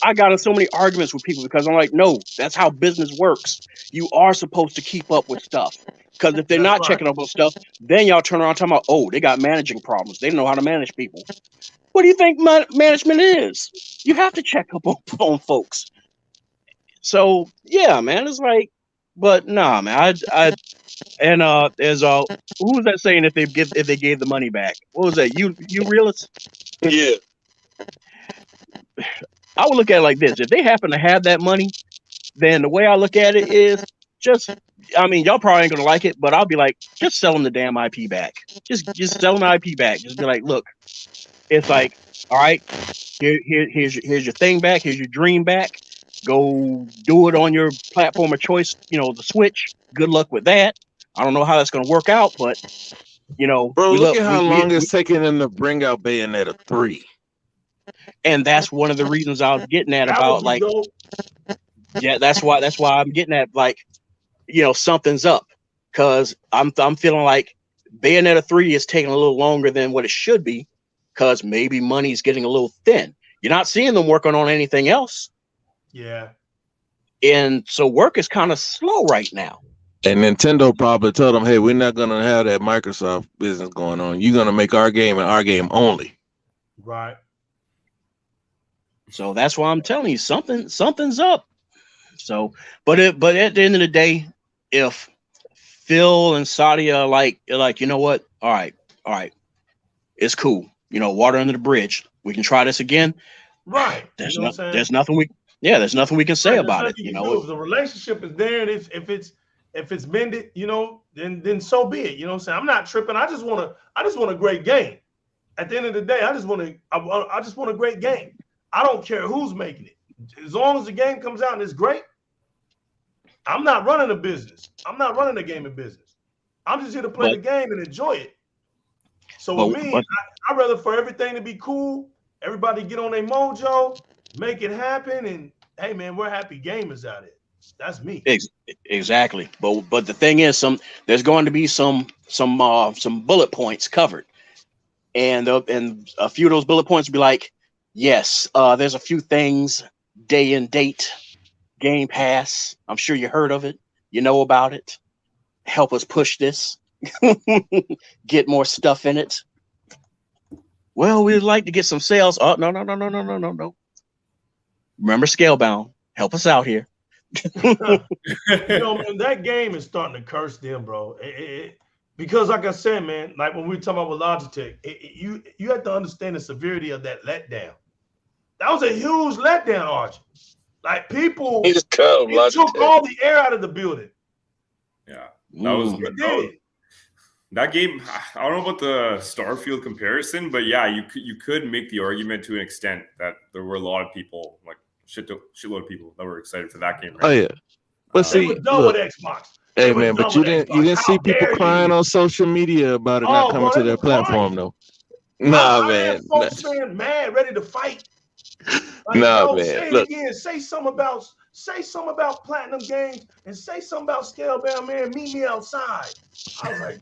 I got in so many arguments with people because I'm like, no, that's how business works. You are supposed to keep up with stuff. Because if they're not checking up on stuff, then y'all turn around talking about, oh, they got managing problems. They don't know how to manage people. What do you think management is? You have to check up on folks. So yeah, man, it's like, but nah, man, there's who was that saying if they gave the money back? What was that? You realist? Yeah. I would look at it like this: if they happen to have that money, then the way I look at it is just, I mean, y'all probably ain't gonna like it, but I'll be like, just sell them the damn IP back. Just sell them the IP back. Just be like, look, it's like, all right, here's your thing back. Here's your dream back. Go do it on your platform of choice, the Switch. Good luck with that. I don't know how that's going to work out, but, Bro, look at how long it's taking them to bring out Bayonetta 3. And that's one of the reasons I was getting at about, like, yeah, that's why I'm getting at, like, something's up. Because I'm feeling like Bayonetta 3 is taking a little longer than what it should be, because maybe money's getting a little thin. You're not seeing them working on anything else. Yeah. And so work is kind of slow right now. And Nintendo probably told them, hey, we're not going to have that Microsoft business going on. You're going to make our game and our game only. Right. So that's why I'm telling you, something's up. So, but at the end of the day, if Phil and Sadia are like, you know what? All right. It's cool. Water under the bridge. we can try this again. Right. There's You know what I'm saying? there's nothing we can say Right, about there's it. nothing You can know, do. If the relationship is there, and if it's mended, you know, then so be it. You know what I'm saying? I'm not tripping. I just want a great game. At the end of the day, I just want a great game. I don't care who's making it. As long as the game comes out and it's great, I'm not running a business. I'm not running a gaming business. I'm just here to play the game and enjoy it. So with me, I'd rather for everything to be cool, everybody get on their mojo, make it happen, and hey man, we're happy gamers out here. That's me. Exactly. But the thing is, there's going to be some bullet points covered. And a few of those bullet points will be like, yes, there's a few things, day and date, Game Pass. I'm sure you heard of it. You know about it. Help us push this. Get more stuff in it. Well, we'd like to get some sales. Oh, no. Remember Scalebound. Help us out here. You know, man, that game is starting to curse them, bro. Because like I said, man, like when we were talking about with Logitech, you have to understand the severity of that letdown. That was a huge letdown, Archie. Like people, it took all the air out of the building. Yeah, that game. I don't know about the Starfield comparison, but yeah, you could make the argument to an extent that there were a lot of people, like shitload of people, that were excited for that game. Right? Oh yeah, but see, with Xbox. Hey man, but you didn't see people crying on social media about it not coming to their platform though. Nah, man. Folks saying mad, ready to fight. Like, man. Say it again. Say something about Platinum Games and say something about Scalebound, man. Meet me outside. I was like,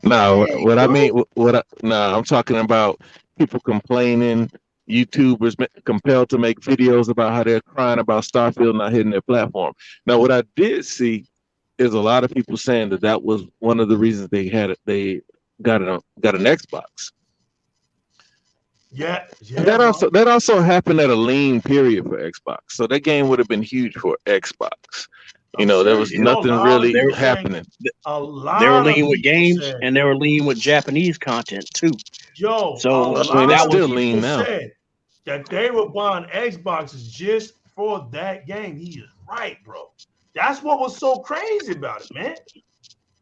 I'm talking about people complaining, YouTubers compelled to make videos about how they're crying about Starfield not hitting their platform. Now, what I did see is a lot of people saying that was one of the reasons they got an Xbox. Yeah. That also happened at a lean period for Xbox. So that game would have been huge for Xbox. You know, there was nothing really happening. They were lean with games and they were lean with Japanese content too. So they're still lean now. That they were buying Xboxes just for that game. He is right, bro. That's what was so crazy about it, man.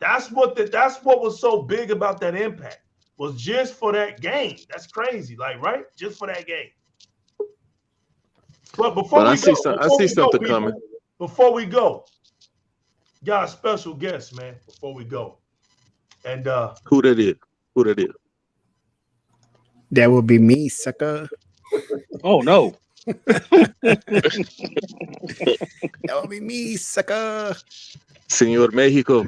That's what was so big about that impact. Was just for that game. That's crazy, like, right? Just for that game. But I see something coming. Before we go, got a special guest, man. Before we go, and who that is? That will be me, sucker. Oh no. That will be me, sucker. Senor Mexico.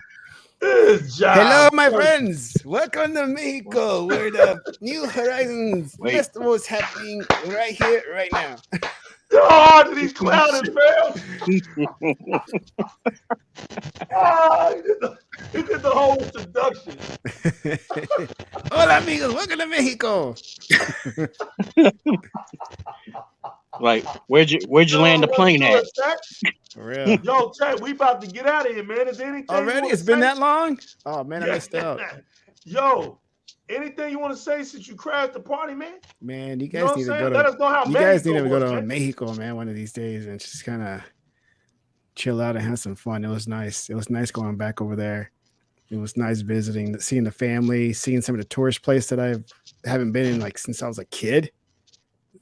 Hello, my friends. Welcome to Mexico, where the New Horizons Festival is happening right here, right now. Oh, he's clouded, fam. He did the whole introduction. Hola, amigos. Welcome to Mexico. Like, where'd you land the plane at? For real. Yo, Chat, we about to get out of here, man. Is there anything already? It's been that long? Oh man, I missed out. Yo, anything you want to say since you crashed the party, man? Man, you guys need to go to. Let us know how you guys need to go to Mexico, man, one of these days, and just kind of chill out and have some fun. It was nice. It was nice going back over there. It was nice visiting, seeing the family, seeing some of the tourist places that I haven't been in like since I was a kid.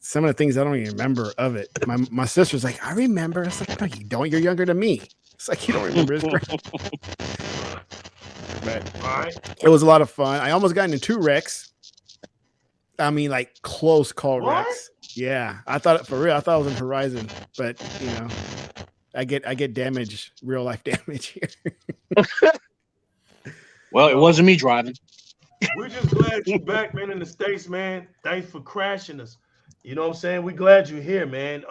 Some of the things I don't even remember of it. My sister's like, I remember. It's like, no, you don't. You're younger than me. It's like you don't remember his But it was a lot of fun. I almost got into 2 wrecks. I mean, like close call wrecks. Yeah, I thought it was in Horizon, but you know, I get damage, real life damage here. Well, it wasn't me driving. We're just glad you're back, man, in the States, man. Thanks for crashing us. You know what I'm saying? We're glad you're here, man.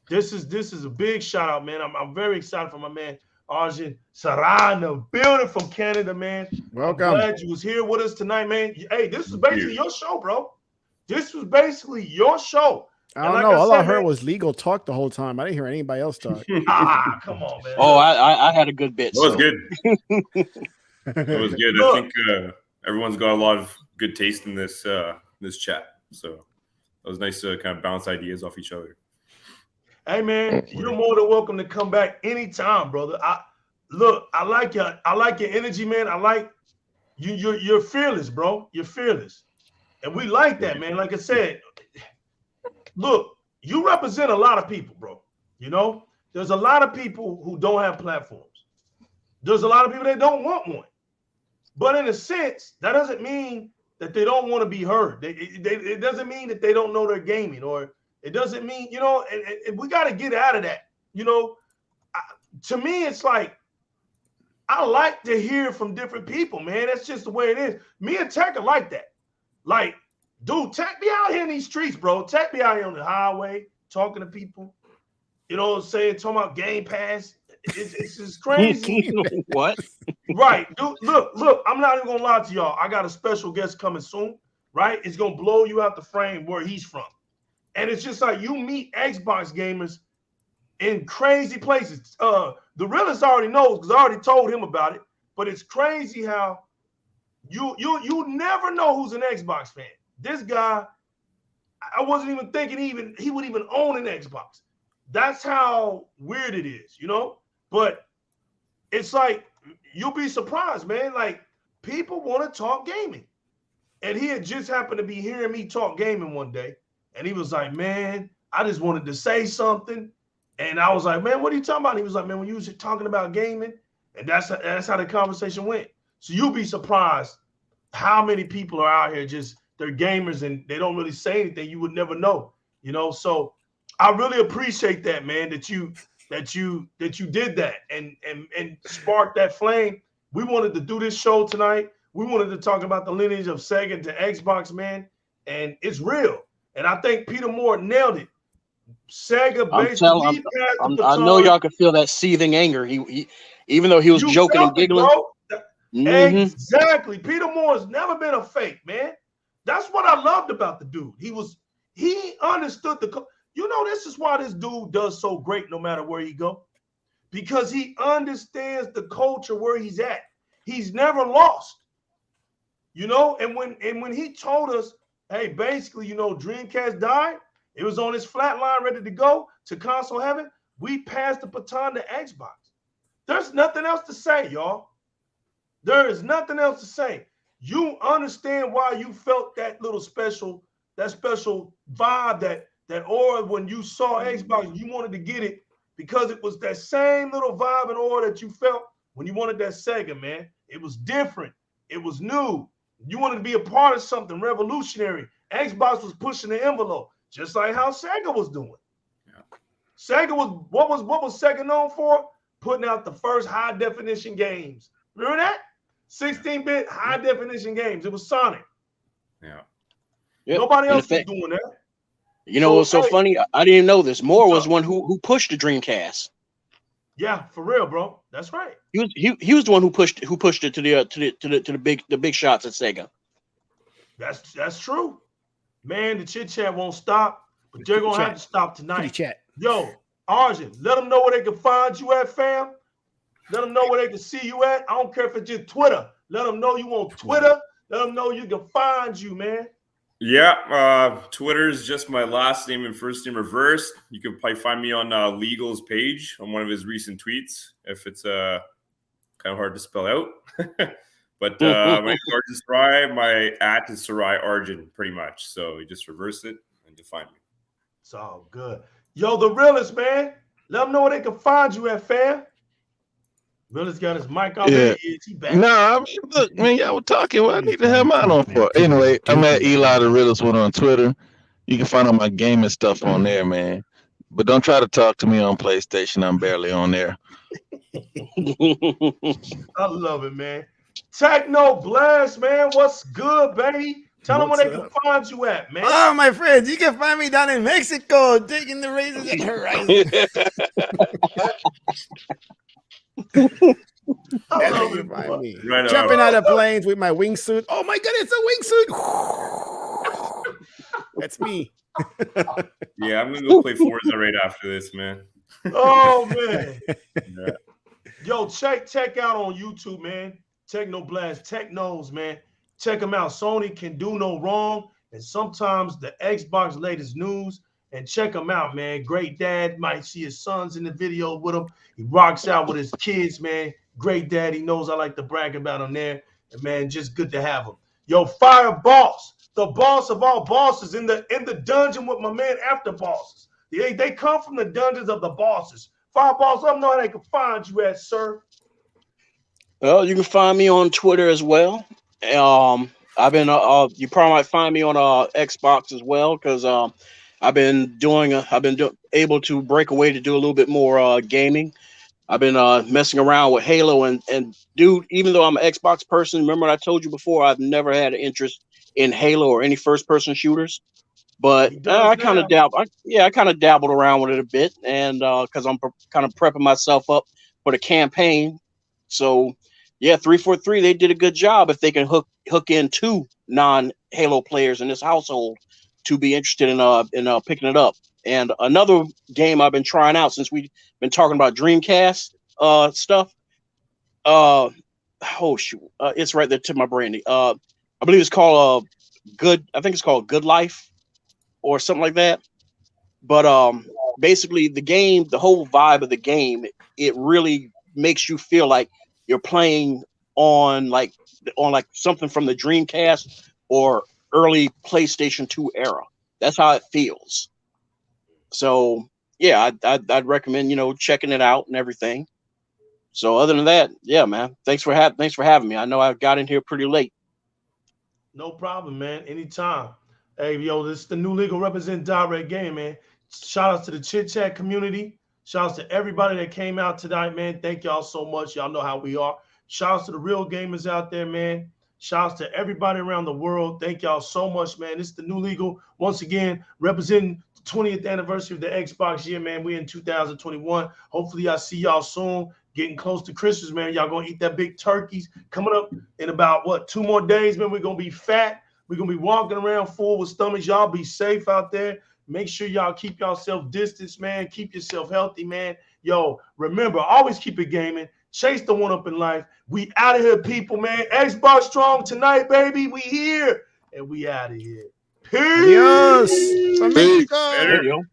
This is a big shout out, man. I'm very excited for my man Arjun Sarana, building from Canada, man. Welcome. I'm glad you was here with us tonight, man. Hey, this was basically your show, bro. This was basically your show. I don't know. All I heard was legal talk the whole time. I didn't hear anybody else talk. Come on, man. Oh, I had a good bit. It was good. It was good. I think everyone's got a lot of good taste in this chat. So was nice to kind of bounce ideas off each other. Hey man, you're more than welcome to come back anytime, brother. I like your energy, man. I like you're fearless, bro. You're fearless. And we like that, man. Like I said, look, you represent a lot of people, bro. You know, there's a lot of people who don't have platforms. There's a lot of people that don't want one. But in a sense, that doesn't mean that they don't want to be heard. It doesn't mean that they don't know their gaming, or it doesn't mean, you know, and we got to get out of that. You know, to me, it's like, I like to hear from different people, man. That's just the way it is. Me and Tech are like that. Like, dude, Tech be out here in these streets, bro. Tech be out here on the highway talking to people. You know what I'm saying? Talking about Game Pass. It's just crazy. What? Right. Dude, look, I'm not even going to lie to y'all. I got a special guest coming soon, right? It's going to blow you out the frame where he's from. And it's just like you meet Xbox gamers in crazy places. The realist already knows because I already told him about it. But it's crazy how you never know who's an Xbox fan. This guy, I wasn't even thinking he would even own an Xbox. That's how weird it is, you know? But it's like, you'll be surprised, man. Like, people want to talk gaming. And he had just happened to be hearing me talk gaming one day. And he was like, man, I just wanted to say something. And I was like, man, what are you talking about? And he was like, man, when you was talking about gaming, and that's how the conversation went. So you'll be surprised how many people are out here just, they're gamers and they don't really say anything. You would never know, you know? So I really appreciate that, man, that you did that and sparked that flame. We wanted to do this show tonight. We wanted to talk about the lineage of Sega to Xbox, man, and it's real. And I think Peter Moore nailed it. Sega basically. I know y'all could feel that seething anger. He even though he was joking and giggling. Exactly. Peter Moore's never been a fake, man. That's what I loved about the dude. He understood you know, this is why this dude does so great no matter where he go. Because he understands the culture where he's at. He's never lost. You know, and when he told us, hey, basically, you know, Dreamcast died, it was on his flat line ready to go to console heaven, we passed the baton to Xbox. There's nothing else to say, y'all. There is nothing else to say. You understand why you felt that little special vibe, that aura when you saw Xbox, you wanted to get it because it was that same little vibe and aura that you felt when you wanted that Sega, man. It was different. It was new. You wanted to be a part of something revolutionary. Xbox was pushing the envelope, just like how Sega was doing. Yeah. Sega was what was Sega known for? Putting out the first high definition games. Remember that? 16-bit high definition games. It was Sonic. Yeah. Yep. Nobody else was doing that. You know what's so funny? I didn't know this. Moore was one who pushed the Dreamcast. Yeah, for real, bro. That's right. He was the one who pushed it to the big shots at Sega. That's true. Man, the chit chat won't stop, but they're gonna have to stop tonight. Chat. Yo, Arjun, let them know where they can find you at, fam. Let them know where they can see you at. I don't care if it's just Twitter. Let them know you on Twitter. Let them know you can find you, man. Yeah, Twitter is just my last name and first name reversed. You can probably find me on Legal's page on one of his recent tweets if it's kind of hard to spell out. But my name is Arjun Sarai. My @ is Sarai Arjun, pretty much. So you just reverse it and you'll find me. It's all good. Yo, the realest, man. Let them know where they can find you at, fam. Realest got his mic off. Yeah. He back. No, I mean, look, man, y'all were talking. What I need to have mine on for? Anyway, I'm at Eli the Realest One on Twitter. You can find all my gaming stuff on there, man. But don't try to talk to me on PlayStation. I'm barely on there. I love it, man. Teknoblast, man. What's good, baby? Tell them where they can find you at, man. Oh, my friends, you can find me down in Mexico, digging the razors at horizon. I love it, find me. Right Jumping out of planes with my wingsuit. Oh my god, it's a wingsuit. That's me. Yeah, I'm gonna go play Forza right after this, man. Oh man. Yeah. Yo, check out on YouTube, man. Teknoblast, Technos, man. Check them out. Sony can do no wrong. and sometimes the Xbox latest news. And check him out, man. Great dad. Might see his sons in the video with him. He rocks out with his kids, man. Great dad. He knows I like to brag about him there. And man, just good to have him. Yo, Fire Boss, the boss of all bosses in the dungeon with my man After Bosses. They come from the dungeons of the bosses. Fire Boss, let them know how they can find you at, sir. Well, you can find me on Twitter as well. I've been you probably might find me on Xbox as well, because I've been able to break away to do a little bit more gaming. I've been messing around with Halo, and dude, even though I'm an Xbox person, remember what I told you before, I've never had an interest in Halo or any first person shooters. But I kind of dabbled around with it a bit, and because I'm kind of prepping myself up for the campaign. So yeah, 343, they did a good job if they can hook in 2 non-Halo players in this household to be interested in picking it up. And another game I've been trying out since we've been talking about Dreamcast stuff. It's right there to my brain. I believe it's called Good Life or something like that. But basically the whole vibe of the game, it really makes you feel like you're playing on like something from the Dreamcast or early PlayStation 2 era. That's how it feels. So yeah, I'd recommend checking it out and everything. So other than that, yeah, man, thanks for having me. I know I got in here pretty late. No problem, man. Anytime. Hey, yo, this is the new legal represent Di-RRec game, man. Shout out to the Chit Chat community. Shout out to everybody that came out tonight, man. Thank y'all so much. Y'all know how we are. Shout out to the real gamers out there, man. Shout out to everybody around the world. Thank y'all so much, man. This is the new legal. Once again, representing the 20th anniversary of the Xbox year, man. We're in 2021. Hopefully, I see y'all soon. Getting close to Christmas, man. Y'all gonna eat that big turkeys. Coming up in about, 2 more days, man. We're gonna be fat. We're gonna be walking around full with stomachs. Y'all be safe out there. Make sure y'all keep yourself distanced, man. Keep yourself healthy, man. Yo, remember, always keep it gaming. Chase the one up in life. We out of here, people, man. Xbox strong tonight, baby. We here. And we out of here. Peace. Adios. Later.